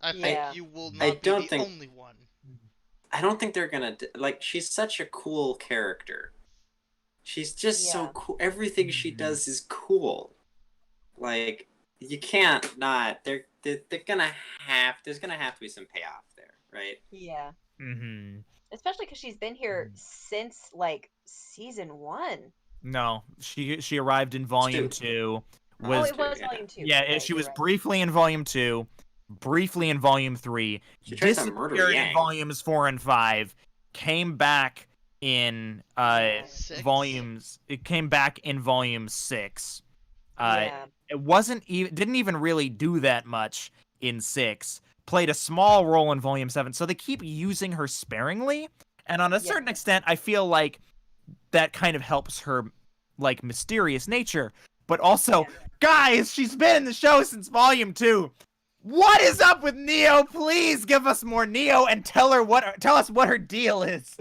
I think Yeah. you will I not be don't the think- only one. I don't think they're gonna like. She's such a cool character. She's just so Yeah. cool. Everything she does is cool. Like, you can't not. They're gonna have. There's gonna have to be some payoff there, right? Yeah. Mm-hmm. Especially because she's been here since like season 1. No, she arrived in Volume 2. Oh, Was it was yeah. volume 2. Yeah, Right, she you're was right. briefly in Volume 2, briefly in Volume 3, She tries to murder disappeared in Yang. Volumes 4 and 5, came back in Six? volumes. It came back in Volume 6. Yeah. It didn't even really do that much in 6. Played a small role in Volume 7, so they keep using her sparingly. And on a certain extent, I feel like that kind of helps her like mysterious nature. But also, guys, she's been in the show since Volume 2. What is up with Neo? Please give us more Neo and tell us what her deal is.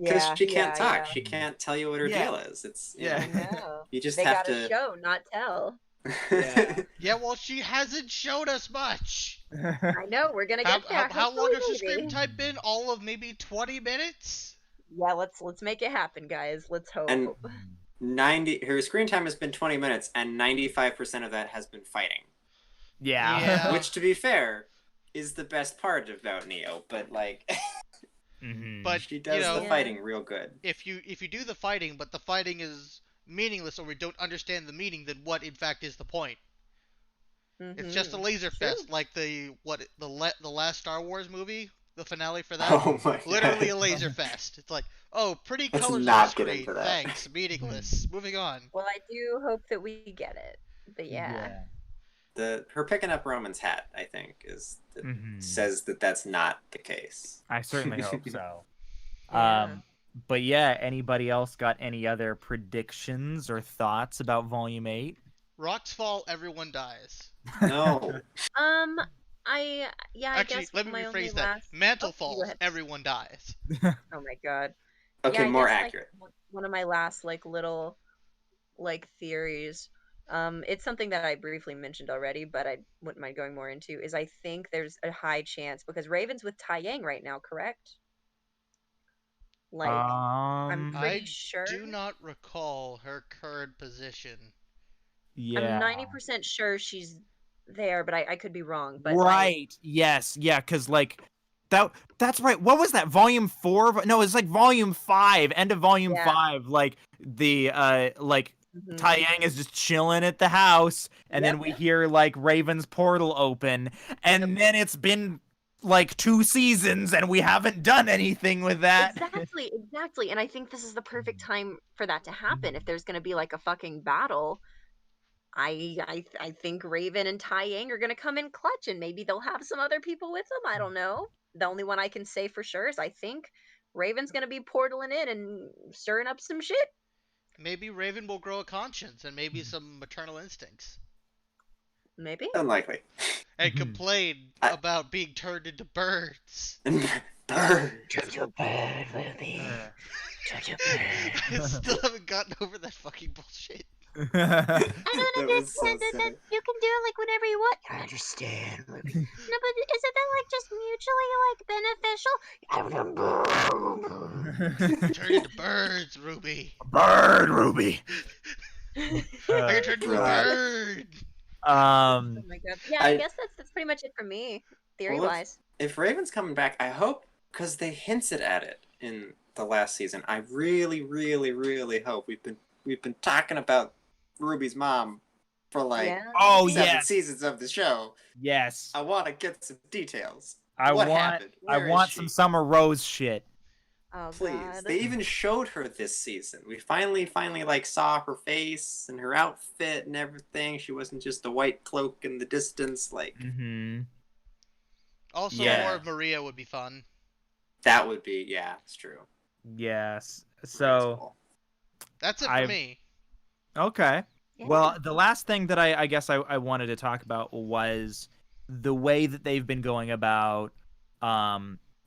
Because she can't talk. Yeah. She can't tell you what her deal is. It's Yeah. I know. You just They have gotta to show, not tell. Yeah, well, she hasn't showed us much. I know, we're gonna get there. How long has the Hopefully, screen maybe. time been? All of maybe 20 minutes? Yeah, let's make it happen, guys. Let's hope. And 90. Her screen time has been 20 minutes, and 95% of that has been fighting. Yeah. Which, to be fair, is the best part about Neo. But like, But she does the fighting real good. If you do the fighting, but the fighting is meaningless, or we don't understand the meaning, then what in fact is the point? It's just a laser fest, like the last Star Wars movie, the finale for that. Oh my god. Literally a laser fest. It's like, oh, pretty Let's colors on not the get screen. into that. Thanks, meaningless. Moving on. Well, I do hope that we get it. But yeah. Her picking up Roman's hat, I think, says that that's not the case. I certainly hope so. Yeah. But yeah, anybody else got any other predictions or thoughts about Volume 8? Rocks fall, everyone dies. No. I Actually, guess let me my rephrase only that. last... Mantle Oh, go falls, ahead. everyone dies. Oh my god. Okay, I more guess, accurate. Like, one of my last little theories. It's something that I briefly mentioned already, but I wouldn't mind going more into. Is I think there's a high chance because Raven's with Tai Yang right now, correct? Like, I'm pretty sure. I do not recall her current position. Yeah. I'm 90% sure she's there, but I could be wrong. But Right. Yes. Yeah. Because like that's right. What was that? Volume 4? No, it's like volume 5. End of volume Yeah. 5. Like the like Mhm. Tai Yang is just chilling at the house, and then we hear like Raven's portal open, and then it's been like 2 seasons, and we haven't done anything with that. Exactly. And I think this is the perfect time for that to happen. If there's gonna be like a fucking battle, I think Raven and Tai Yang are gonna come in clutch, and maybe they'll have some other people with them. I don't know. The only one I can say for sure is I think Raven's gonna be portaling in and stirring up some shit. Maybe Raven will grow a conscience and maybe some maternal instincts. Maybe. Unlikely. And complain I- about being turned into birds. Bird. Jojo bird, Ruby. Jojo bird. I still haven't gotten over that fucking bullshit. I don't That was so understand that silly. you can do it like whenever you want. I understand, Ruby. No, but isn't that like just mutually like beneficial? Turn into birds, Ruby. Bird Ruby. I can turn into a Right. bird. Oh my god. Yeah, I I- guess that's pretty much it for me, theory Well, wise. if Raven's coming back, I hope, because they hinted at it in the last season. I really, really, really hope we've been talking about Ruby's mom for like Yeah. Oh 7 yes. seasons of the show. Yes. I want to get some details. I What want happened? I Where is want she? some Summer Rose shit. Oh Please. god. They even showed her this season. We finally like saw her face and her outfit and everything. She wasn't just a white cloak in the distance. Like Mm-hmm. Also, Yeah. more of Maria would be fun. that would be, yeah, it's true. Yes. That's So cool. That's it for I've- me. okay. Yeah. Well, the last thing that I guess I wanted to talk about was the way that they've been going about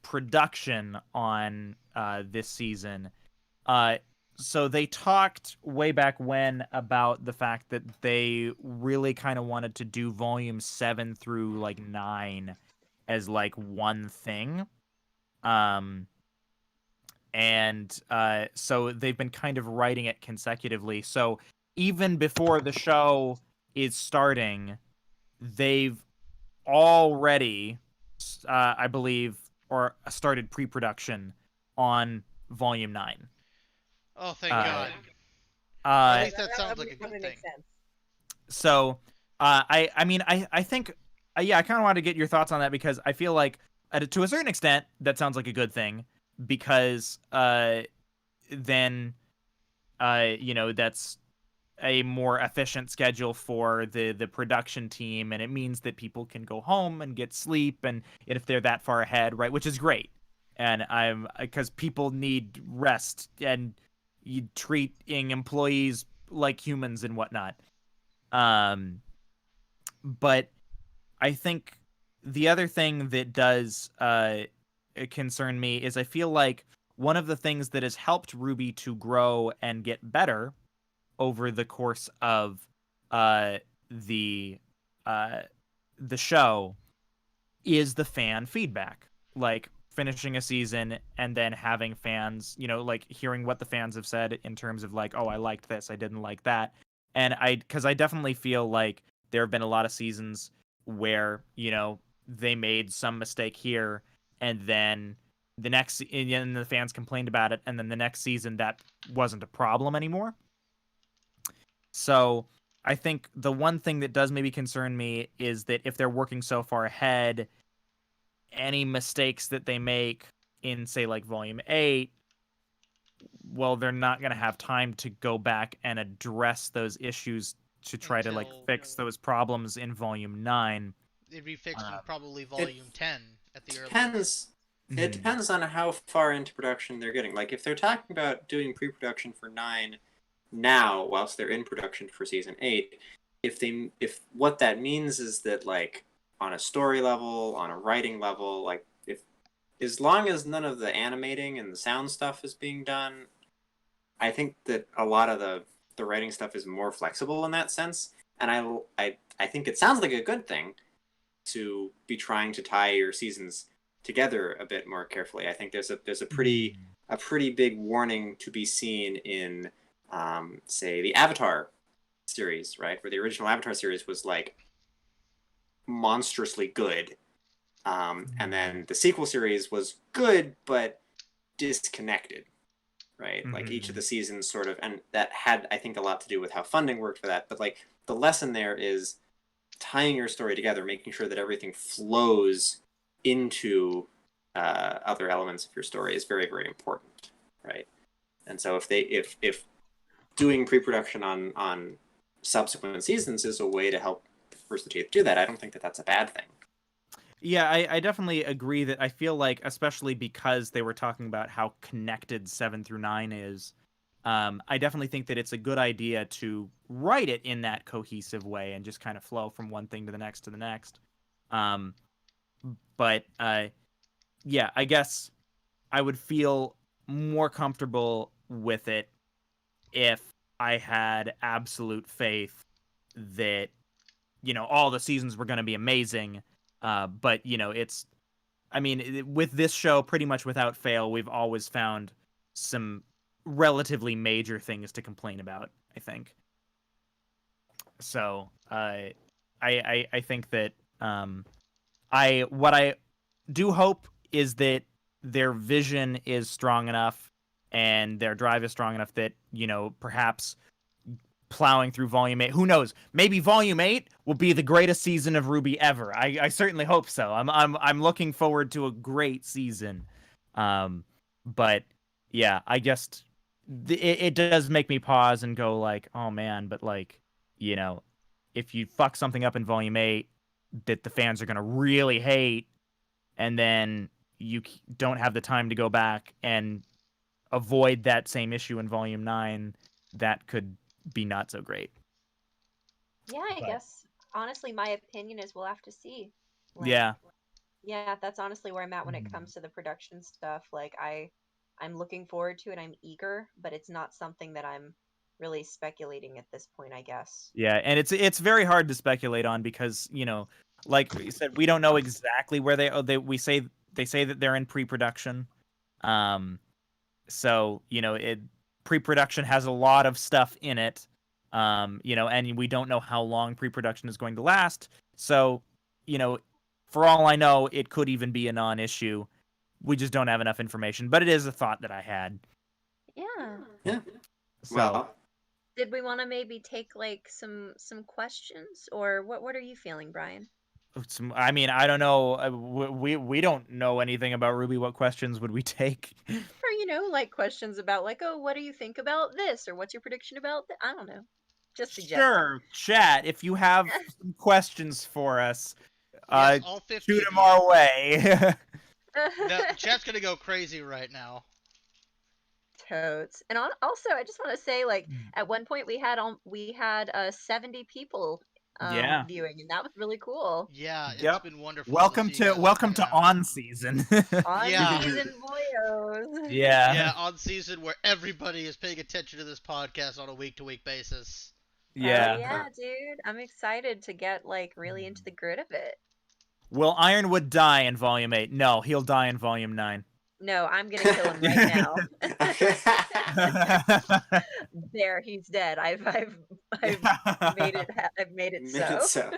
production on this season. So they talked way back when about the fact that they really kind of wanted to do volume 7 through like 9 as like one thing. And so they've been kind of writing it consecutively. So even before the show is starting, they've already, I believe, or started pre-production on Volume 9. Oh, thank Uh, God. Uh, At least that sounds like a good would thing. make sense. So, I mean, I think, yeah, I kind of wanted to get your thoughts on that because I feel like, to a certain extent, that sounds like a good thing because, then, you know, that's a more efficient schedule for the production team, and it means that people can go home and get sleep, and if they're that far ahead, right, which is great, and because people need rest, and you treating employees like humans and whatnot. But I think the other thing that does concern me is I feel like one of the things that has helped RWBY to grow and get better over the course of the show is the fan feedback. Like finishing a season and then having fans, you know, like hearing what the fans have said in terms of like, oh, I liked this, I didn't like that. And because I definitely feel like there have been a lot of seasons where, you know, they made some mistake here and then and the fans complained about it, and then the next season that wasn't a problem anymore. So I think the one thing that does maybe concern me is that if they're working so far ahead, any mistakes that they make in, say, like Volume 8, well, they're not going to have time to go back and address those issues to try to, like, fix those problems in Volume 9. It'd be fixed in probably Volume 10 at the earliest. Depends. It depends on how far into production they're getting. Like, if they're talking about doing pre-production for 9 now, whilst they're in production for Season 8, if what that means is that, like, on a story level, on a writing level, like, if as long as none of the animating and the sound stuff is being done, I think that a lot of the writing stuff is more flexible in that sense. And I think it sounds like a good thing to be trying to tie your seasons together a bit more carefully. I think there's a pretty big warning to be seen in say the Avatar series, right? Where the original Avatar series was like monstrously good. And then the sequel series was good, but disconnected, right? Mm-hmm. Like each of the seasons sort of, and that had, I think, a lot to do with how funding worked for that. But like the lesson there is tying your story together, making sure that everything flows into other elements of your story is very, very important, right? And so if doing pre-production on subsequent seasons is a way to help Rooster Teeth do that, I don't think that that's a bad thing. Yeah, I definitely agree that I feel like, especially because they were talking about how connected 7 through 9 is, I definitely think that it's a good idea to write it in that cohesive way and just kind of flow from one thing to the next to the next. But yeah, I guess I would feel more comfortable with it if I had absolute faith that, you know, all the seasons were going to be amazing. But, you know, it's, I mean, with this show, pretty much without fail, we've always found some relatively major things to complain about, I think. So, I think that, what I do hope is that their vision is strong enough and their drive is strong enough that, you know, perhaps plowing through Volume 8. Who knows? Maybe Volume 8 will be the greatest season of RWBY ever. I certainly hope so. I'm looking forward to a great season. But yeah, I just it does make me pause and go like, oh man, but like, you know, if you fuck something up in Volume 8 that the fans are gonna really hate, and then you don't have the time to go back and avoid that same issue in Volume 9, that could be not so great. Yeah, I guess honestly, my opinion is we'll have to see. Like, Yeah. yeah, that's honestly where I'm at when it comes to the production stuff. Like, I'm looking forward to it. I'm eager, but it's not something that I'm really speculating at this point, I guess. Yeah, and it's very hard to speculate on because, you know, like you said, we don't know exactly where they say that they're in pre-production. So, you know, pre-production has a lot of stuff in it. You know, and we don't know how long pre-production is going to last. So, you know, for all I know, it could even be a non-issue. We just don't have enough information, but it is a thought that I had. Yeah. Yeah. So, Well, Did we want to maybe take like some questions, or what are you feeling, Brian? I mean, I don't know. We don't know anything about RWBY. What questions would we take? Or, you know, like questions about like, oh, what do you think about this, or what's your prediction about that? I don't know. Just suggesting. Sure, chat. If you have some questions for us, Yes, all 50 shoot of them you. our way. No, chat's gonna go crazy right now. Totes. And also, I just want to say, like, at one point we had 70 people Yeah. viewing, and that was really cool. Yeah, it's Yep. been wonderful. Welcome see you to guys come out. on season. On Yeah. season boyos. Yeah. Yeah, on season where everybody is paying attention to this podcast on a week-to-week basis. Yeah. Yeah, dude. I'm excited to get like really into the grid of it. Will Ironwood die in Volume 8? No, he'll die in Volume 9. No, I'm gonna kill him right now. There, he's dead. I've made it. I've made it so.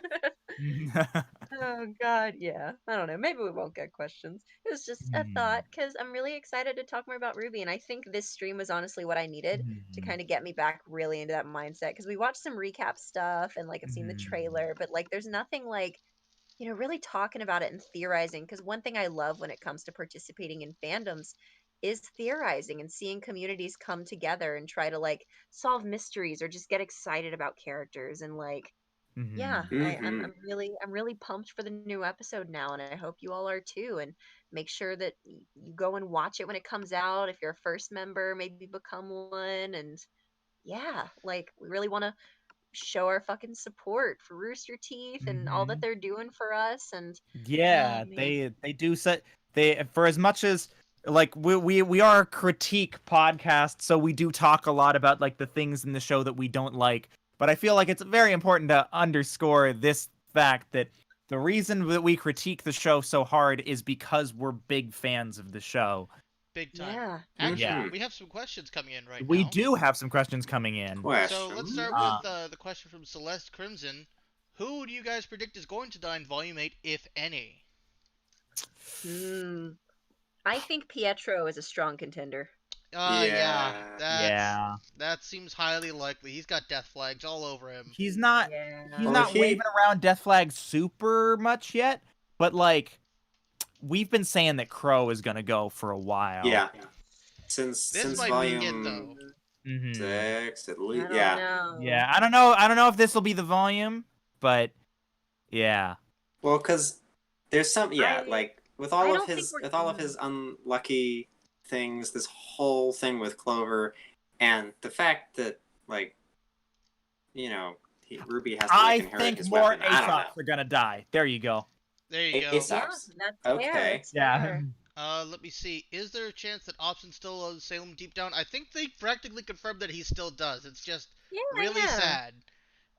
Oh God, yeah. I don't know. Maybe we won't get questions. It was just a thought because I'm really excited to talk more about RWBY, and I think this stream was honestly what I needed to kind of get me back really into that mindset. Because we watched some recap stuff, and like I've seen the trailer, but like there's nothing like, you know, really talking about it and theorizing. Because one thing I love when it comes to participating in fandoms is theorizing and seeing communities come together and try to like solve mysteries or just get excited about characters and like. Yeah, I'm really pumped for the new episode now, and I hope you all are too. And make sure that you go and watch it when it comes out. If you're a first member, maybe become one. And yeah, like we really want to show our fucking support for Rooster Teeth and all that they're doing for us. And Yeah, oh, man. they do set they for as much as like we are a critique podcast, so we do talk a lot about like the things in the show that we don't like. But I feel like it's very important to underscore this fact that the reason that we critique the show so hard is because we're big fans of the show. Big time. Yeah. Actually, we have some questions coming in right now. We do have some questions coming in. So let's start with the question from Celeste Crimson, Who do you guys predict is going to die in Volume 8, if any? I think Pietro is a strong contender. Yeah, Yeah. Yeah. that seems highly likely. He's got death flags all over him. He's not Well, if waving he, around death flags super much yet, but like we've been saying that Crow is gonna go for a while. yeah, since This might be it, volume though. Mm-hmm. 6 at I least. don't Yeah. know. Yeah, I don't know. I don't know if this will be the volume, but yeah. Well, because there's some, yeah, I like with I all of don't think his we're. with all of his unlucky things, this whole thing with Clover, and the fact that like, Ruby has to I inherit think his more weapon. I don't Aesops are gonna die. There you go. There you know. go. Yeah, Aesop's. that's Okay. fair. That's Yeah. fair. Let me see. Is there a chance that Opson still loves Salem deep down? I think they practically confirmed that he still does. It's just really Yeah. sad.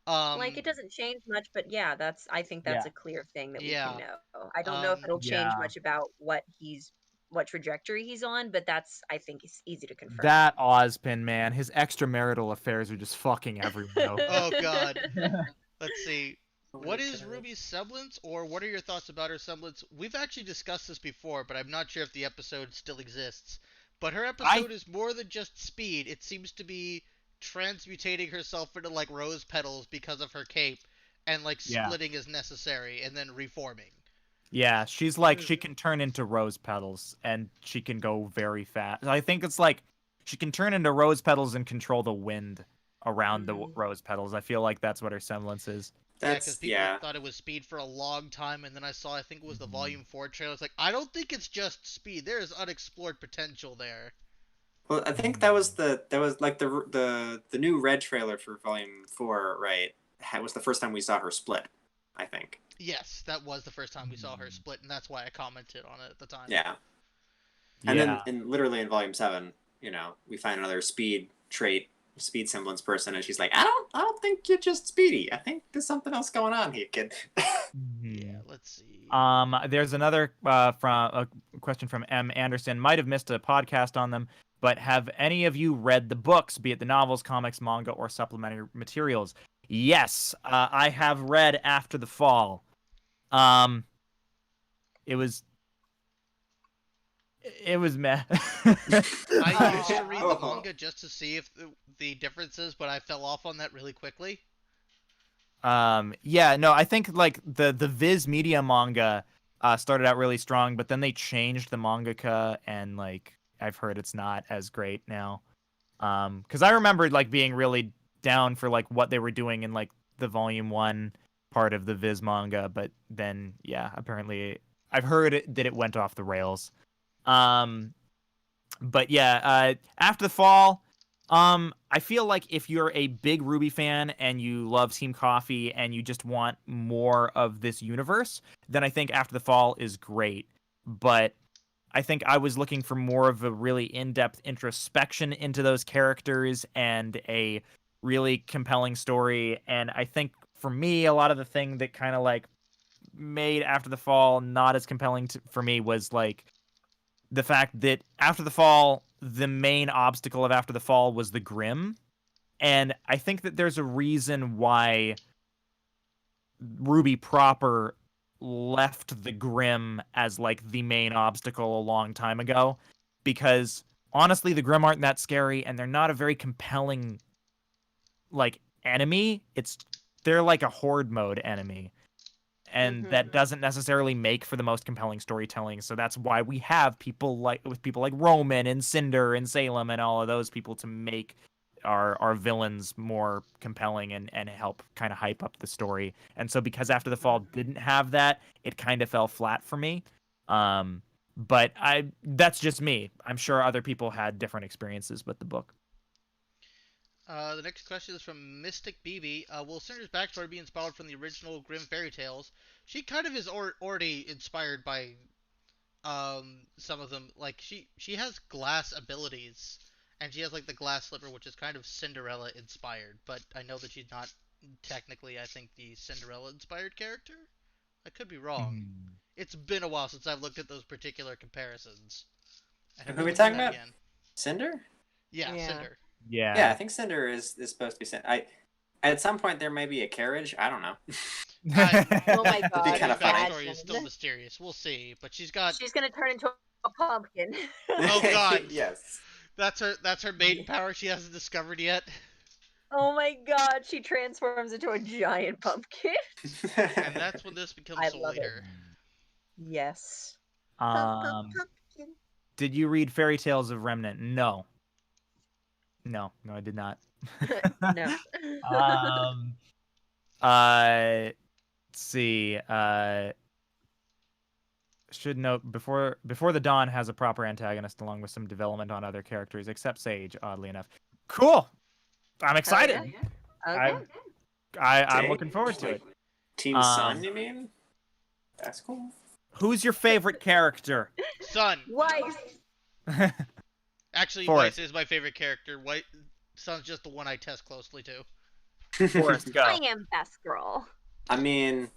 Like it doesn't change much, but yeah, I think that's Yeah. a clear thing that we Yeah. can know. I don't know if it'll change Yeah. much about what trajectory he's on, but that's I think is easy to confirm. That Ozpin, man, his extramarital affairs are just fucking everyone over. Oh god. Let's see. Oh What my is God. Ruby's semblance, or what are your thoughts about her semblance? We've actually discussed this before, but I'm not sure if the episode still exists. But her episode is more than just speed. It seems to be transmutating herself into like rose petals because of her cape, and like Yeah. splitting as necessary, and then reforming. Yeah, she's like she can turn into rose petals and she can go very fast. I think it's like she can turn into rose petals and control the wind around the rose petals. I feel like that's what her semblance is. Yeah, because That's people thought it was speed for a long time, and then I saw, I think it was the Volume 4 trailer. It's like, I don't think it's just speed. There is unexplored potential there. Well, I think that was like the new Red trailer for Volume 4, right? That was the first time we saw her split, I think. Yes, that was the first time we saw her split, and that's why I commented on it at the time. Yeah. And Yeah. then literally in Volume 7, we find another speed semblance person, and she's like, I don't think you're just speedy. I think there's something else going on here, kid. Yeah, let's see. There's another from a question from M. Anderson. Might have missed a podcast on them, but have any of you read the books, be it the novels, comics, manga, or supplementary materials? Yes, I have read After the Fall. It was meh. I used to read the Oh. manga just to see if the differences, but I fell off on that really quickly. Yeah, no, I think like the Viz Media manga started out really strong, but then they changed the mangaka, and like I've heard it's not as great now. Because I remembered like being really down for like what they were doing in like the Volume 1 part of the Viz manga, but then yeah, apparently I've heard that it went off the rails. But yeah, After the Fall, I feel like if you're a big RWBY fan and you love Team Coffee and you just want more of this universe, then I think After the Fall is great. But I think I was looking for more of a really in-depth introspection into those characters and a really compelling story. And I think for me, a lot of the thing that kind of like made After the Fall not as compelling for me was like the fact that After the Fall, the main obstacle of After the Fall was the Grimm. And I think that there's a reason why RWBY proper left the Grimm as like the main obstacle a long time ago. Because honestly, the Grimm aren't that scary and they're not a very compelling like enemy. They're like a horde mode enemy. And that doesn't necessarily make for the most compelling storytelling. So that's why we have people like Roman and Cinder and Salem and all of those people to make our villains more compelling and help kind of hype up the story. And so because After the Fall didn't have that, it kind of fell flat for me. But that's just me. I'm sure other people had different experiences with the book. The next question is from Mystic BB. Will Cinder's backstory be inspired from the original Grimm fairy tales? She kind of is already inspired by some of them. Like she has glass abilities, and she has like the glass slipper, which is kind of Cinderella inspired. But I know that she's not technically, I think, the Cinderella inspired character. I could be wrong. It's been a while since I've looked at those particular comparisons. Who are we talking about? Cinder? Yeah, Yeah. Cinder. Yeah. Yeah, I think Cinder is supposed to be Cinder. At some point, there may be a carriage. I don't know. Oh my god. That'd be kinda funny. Backstory is still mysterious. We'll see, but she's got. She's gonna turn into a pumpkin. Oh god. Yes. That's her maiden power she hasn't discovered yet. Oh my god, she transforms into a giant pumpkin. And that's when this becomes I Soul love it. Eater. Yes. Did you read Fairy Tales of Remnant? No. No, I did not. No. Let's see. Should note before the Dawn has a proper antagonist along with some development on other characters, except Sage. Oddly enough, cool. I'm excited. Okay. I'm looking forward to it. Team Sun, you mean? That's cool. Who's your favorite character? Sun. Weiss. Actually, Forrest. Weiss is my favorite character. Sun's just the one I test closely to. Forrest, go. I am best girl. I mean,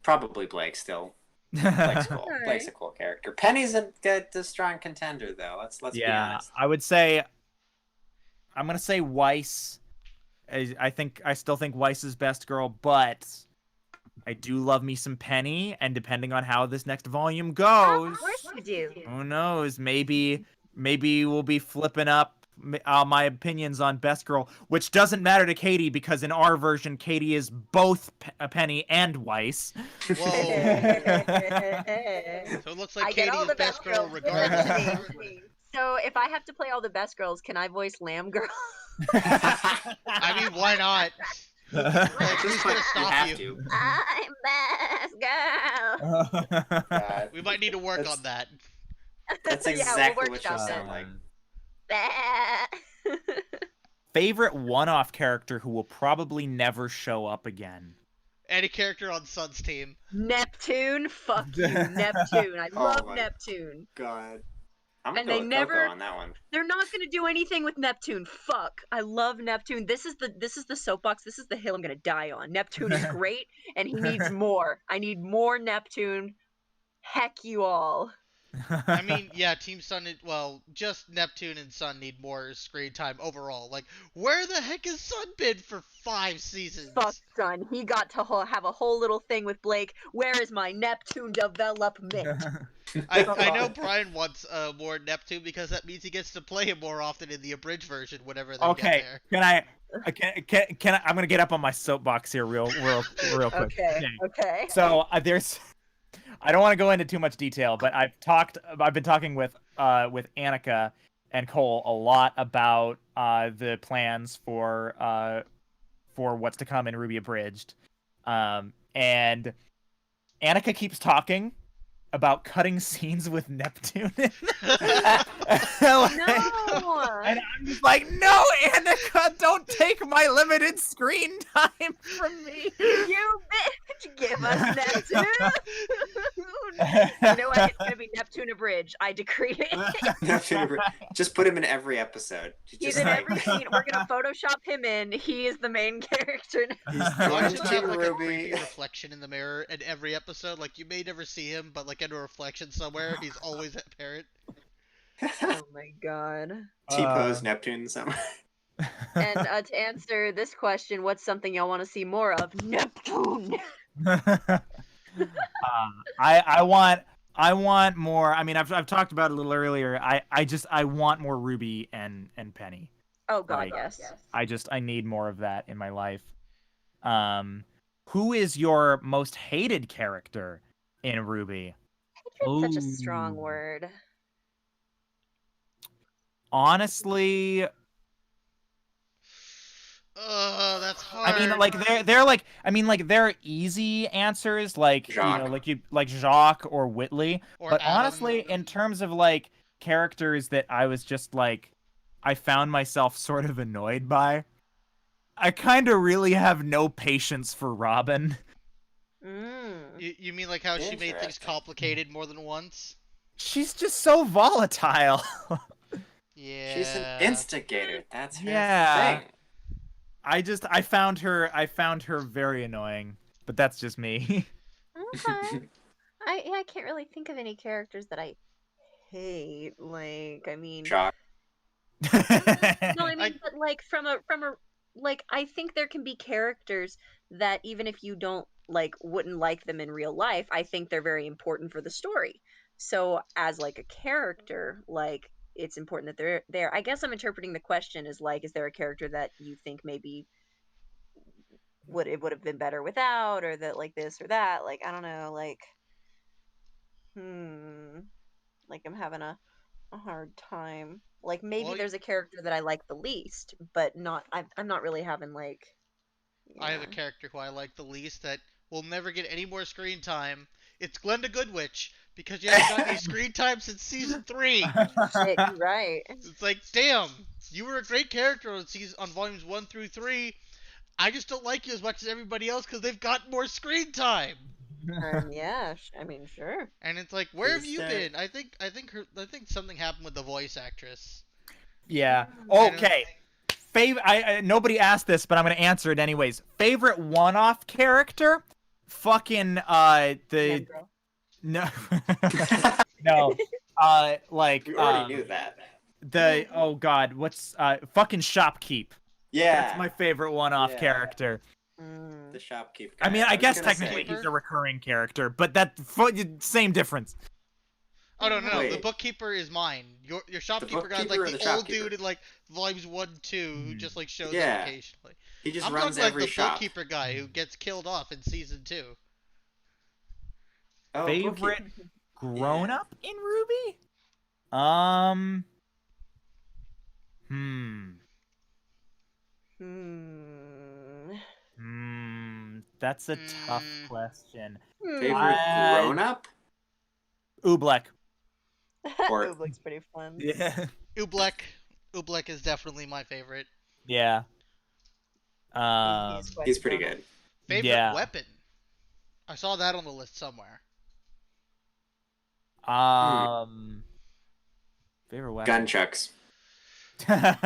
probably Blake still. Blake's cool. Alright. Blake's a cool character. Penny's a strong contender, though. Let's be honest. I would say. I'm gonna say Weiss. I still think Weiss is best girl, but I do love me some Penny, and depending on how this next volume goes, Of course you do. who knows? Maybe we'll be flipping up my opinions on best girl, which doesn't matter to Katie because in our version, Katie is both Penny and Weiss. Whoa. So it looks like I get Katie all is the best girl girls. regardless. So if I have to play all the best girls, can I voice Lamb Girl? I mean, why not? Like, who's gonna You stop have you? to. I'm best girl. God, We might need to work That's- on that. that's Yeah, we'll exactly what workshop she'll that. sound like. Favorite one-off character who will probably never show up again. Any character on Sun's team. Neptune, fuck you, Neptune. I Oh love my- Neptune. God. I'm gonna And go they with never- Coco on that one. They're not gonna do anything with Neptune. Fuck. I love Neptune. This is the soapbox. This is the hill I'm gonna die on. Neptune is great, and he needs more. I need more Neptune. Heck you all. I mean, yeah, Team Sun, just Neptune and Sun need more screen time overall. Like, where the heck has Sun been for 5 seasons? Fuck Sun. He got to have a whole little thing with Blake. Where is my Neptune development? I know Brian wants more Neptune because that means he gets to play him more often in the abridged version whenever they Okay, get there. can I? I'm gonna get up on my soapbox here real quick. Okay. So there's. I don't want to go into too much detail, but I've been talking with Annika and Cole a lot about the plans for what's to come in RWBY Abridged, and Annika keeps talking about cutting scenes with Neptune. No. And I'm just like, no, Annika, don't take my limited screen time from me. You bitch, give us Neptune. You know what? It's gonna be Neptune Abridged. I decree it. Just put him in every episode. He's in every scene. We're gonna Photoshop him in. He is the main character now. He's Why going don't to you have like a RWBY. creepy reflection in the mirror in every episode? Like, you may never see him, but like in a reflection somewhere, he's always apparent. Oh my god. T-pose Neptune somewhere. And to answer this question, what's something y'all want to see more of? Neptune. I want more. I mean, I've talked about it a little earlier. I want more RWBY and Penny. Oh god, Like, yes. I need more of that in my life. Who is your most hated character in RWBY? Hatred's such a strong Ooh. word. Honestly, That's hard. I mean, like they're easy answers, like Jacques. like Jacques or Whitley. Or But Adam. honestly, in terms of like characters that I was just like, I found myself sort of annoyed by, I kind of really have no patience for Robin. You mean like how she made things Interesting. complicated more than once? She's just so volatile. Yeah. She's an instigator. That's her Yeah. thing. I found her very annoying, but that's just me. Okay. I can't really think of any characters that I hate. Like, I mean, Shock. no, I mean, but like from a like I think there can be characters that even if you don't wouldn't like them in real life, I think they're very important for the story. So as like a character, like it's important that they're there. I guess I'm interpreting the question as like, is there a character that you think maybe would have been better without, or that like this or that? Like I don't know, hmm, like I'm having a hard time. Like maybe Well, there's a character that I like the least, but not I'm not really having like I have yeah. a character who I like the least that will never get any more screen time. It's Glenda Goodwitch because she hasn't gotten any screen time since season 3. Shit, you're right. It's like, damn, you were a great character on volumes 1 through 3. I just don't like you as much as everybody else because they've got more screen time. Yeah, I mean, sure. And it's like, where have Is you there- been? I think something happened with the voice actress. Yeah. Mm. Okay. Nobody asked this, but I'm gonna answer it anyways. Favorite one-off character? Fucking the Kendra. no no like We already knew that. the oh god what's fucking Shopkeep. Yeah. That's my favorite one-off Yeah. character. Mm. The shopkeep I guy. mean, I was guess gonna technically say- he's a recurring character, but same difference. Oh no, the Wait. bookkeeper is mine. Your shopkeeper guy's bookkeeper or like the the old shopkeeper? dude in like volumes 1 and 2 who just like shows Yeah. up occasionally. He just I'm runs talking like every the shop. bookkeeper guy who gets killed off in season 2. Oh, Favorite bookkeeper. grown-up in RWBY? Hmm. That's a tough question. Favorite I- grown up? Oobleck. Or- It looks pretty fun. Yeah. Oobleck is definitely my favorite. Yeah. He's quite He's pretty fun. good. Favorite Yeah. weapon? I saw that on the list somewhere. Favorite weapon. Gunchucks. Yeah,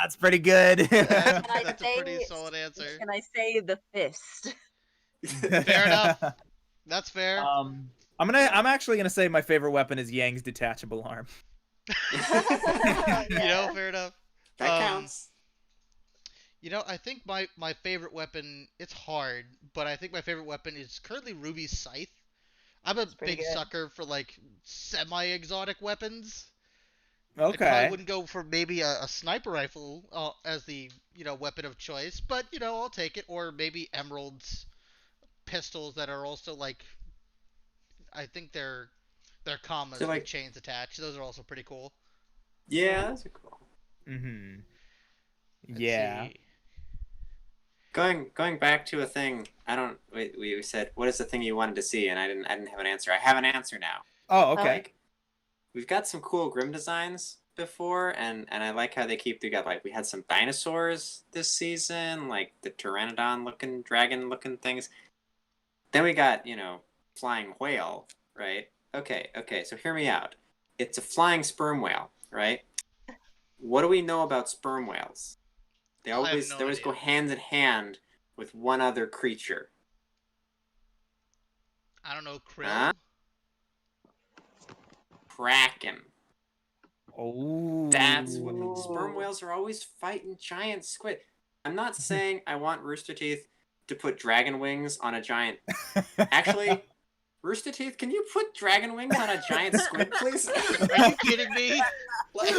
that's pretty good. That's a pretty solid answer. Can I say the fist? Fair enough. That's fair. I'm actually gonna say my favorite weapon is Yang's detachable arm. Fair enough. That counts. I think my favorite weapon, it's hard, but I think my favorite weapon is currently Ruby's scythe. I'm a pretty big good. sucker for like semi-exotic weapons. I probably Okay. wouldn't go for maybe a sniper rifle as the weapon of choice, but I'll take it. Or maybe emeralds, pistols that are also like, I think they're commas So, like- with chains attached. Those are also pretty cool. Yeah, those are cool. Mm-hmm. Let's Yeah. see. Going back to a thing. We said what is the thing you wanted to see, and I didn't have an answer. I have an answer now. Oh, okay. Like, we've got some cool Grim designs before, and I like how they keep together. Like, we had some dinosaurs this season, like the pteranodon looking, dragon looking things. Then we got, flying whale, right? Okay, so hear me out. It's a flying sperm whale, right? What do we know about sperm whales? They I have always no go idea. hand in hand with one other creature. I don't know, krill. Huh? Kraken. Oh. That's what sperm whales are always fighting giant squid. I'm not saying I want Rooster Teeth to put dragon wings on a giant. Actually, Rooster Teeth, can you put dragon wings on a giant squid, please? Are you kidding me?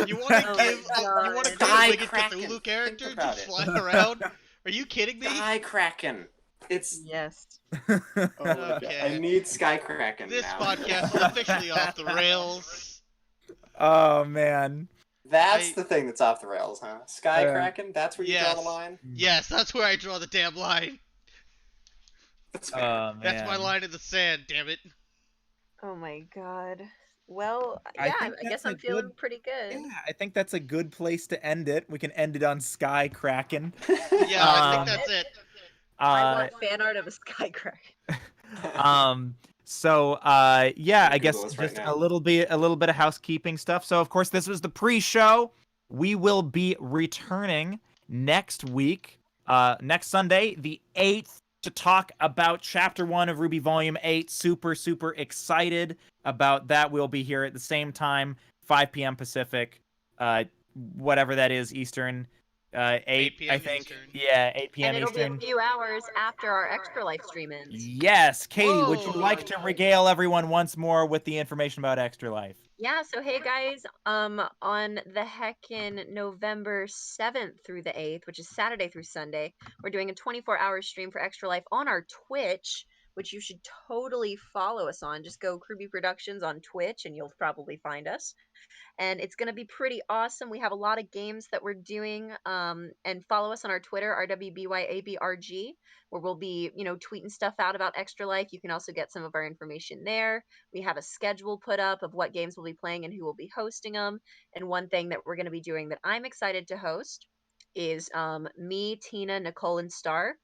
You want to Oh give my God. you want to Sky make a Kraken. Cthulhu character Think about just it. flying around? Are you kidding me? Sky Kraken. It's. Yes. Oh my God. Okay. I need Sky Kraken This now. podcast is officially off the rails. Oh man. That's I- the thing that's off the rails, huh? Sky Yeah. Kraken. That's where you draw Yes. the line. Yes, that's where I draw the damn line. That's fair. Oh man. That's my line in the sand. Damn it. Oh my God. Well, I yeah, think I guess that's a I'm feeling good- pretty good. Yeah, I think that's a good place to end it. We can end it on Sky Kraken. Yeah, I Um, think that's it. I Uh, want fan art of a skycracker. So yeah, I'm I gonna guess Google this right just now. a little bit of housekeeping stuff. So of course this was the pre-show. We will be returning next week, next Sunday, the 8th, to talk about Chapter 1 of RWBY Volume 8. Super, super excited about that. We'll be here at the same time, 5 p.m. Pacific, whatever that is, Eastern. 8, 8 I p.m. think. Eastern. Yeah, 8 p.m. And it'll be Eastern. a few hours after our Extra Life stream ends. Yes, Katie, would you Whoa. like to regale everyone once more with the information about Extra Life? Yeah, so hey guys, on the heckin' November 7th through the 8th, which is Saturday through Sunday, we're doing a 24-hour stream for Extra Life on our Twitch, which you should totally follow us on. Just go RWBY Productions on Twitch and you'll probably find us. And it's going to be pretty awesome. We have a lot of games that we're doing. And follow us on our Twitter, RWBYABRG, where we'll be, tweeting stuff out about Extra Life. You can also get some of our information there. We have a schedule put up of what games we'll be playing and who will be hosting them. And one thing that we're going to be doing that I'm excited to host is me, Tina, Nicole, and Star.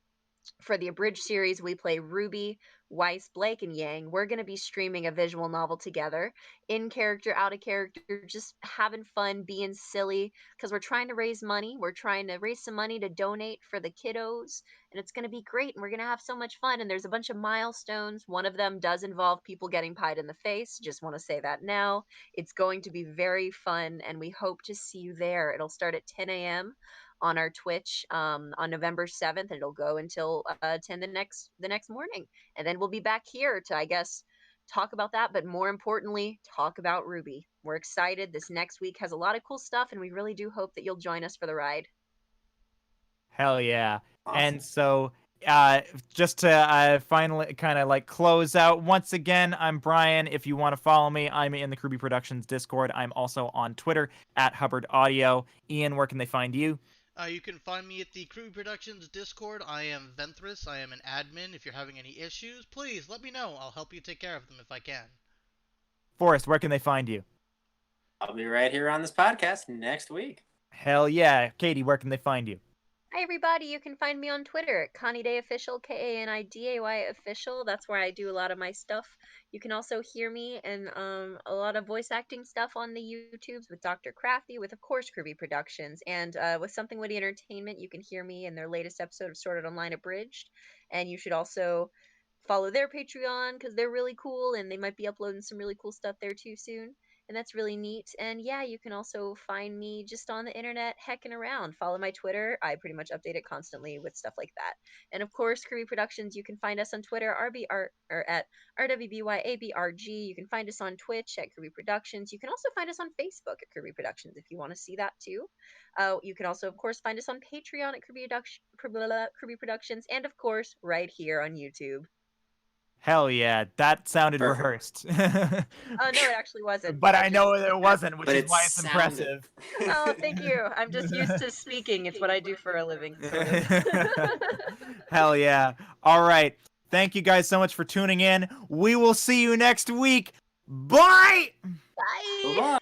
For the abridged series, we play Ruby, Weiss, Blake, and Yang. We're going to be streaming a visual novel together, in character, out of character, just having fun, being silly, because we're trying to raise money. We're trying to raise some money to donate for the kiddos, and it's going to be great, and we're going to have so much fun. And there's a bunch of milestones. One of them does involve people getting pied in the face. Just want to say that now. It's going to be very fun, and we hope to see you there. It'll start at 10 a.m. on our Twitch on November 7th, and it'll go until 10 the next morning. And then we'll be back here to, I guess, talk about that, but more importantly, talk about RWBY. We're excited. This next week has a lot of cool stuff, and we really do hope that you'll join us for the ride. Hell yeah. Awesome. And so, just to finally kind of like close out, once again, I'm Brian. If you want to follow me, I'm in the RWBY Productions Discord. I'm also on Twitter at Hubbard Audio. Ian, where can they find you? You can find me at the RWBY Productions Discord. I am Ventress. I am an admin. If you're having any issues, please let me know. I'll help you take care of them if I can. Forrest, where can they find you? I'll be right here on this podcast next week. Hell yeah. Katie, where can they find you? Hi, everybody. You can find me on Twitter at Connie Day Official, KANIDAY Official. That's where I do a lot of my stuff. You can also hear me in a lot of voice acting stuff on the YouTubes with Dr. Crafty, with, of course, RWBY Productions. And with Something Witty Entertainment, you can hear me in their latest episode of Sorted Online Abridged. And you should also follow their Patreon because they're really cool and they might be uploading some really cool stuff there too soon. And that's really neat. And yeah, you can also find me just on the internet hecking around. Follow my Twitter. I pretty much update it constantly with stuff like that. And of course, RWBY Productions, you can find us on Twitter, or at RWBYABRG. You can find us on Twitch at RWBY Productions. You can also find us on Facebook at RWBY Productions if you want to see that too. You can also, of course, find us on Patreon at RWBY Productions, and of course, right here on YouTube. Hell yeah. That sounded Perfect. rehearsed. Oh, no, it actually wasn't. But I know it wasn't, which But is it why it's sounded. impressive. Oh, thank you. I'm just used to speaking. It's what I do for a living. Sort of. Hell yeah. All right. Thank you guys so much for tuning in. We will see you next week. Bye! Bye. Bye-bye.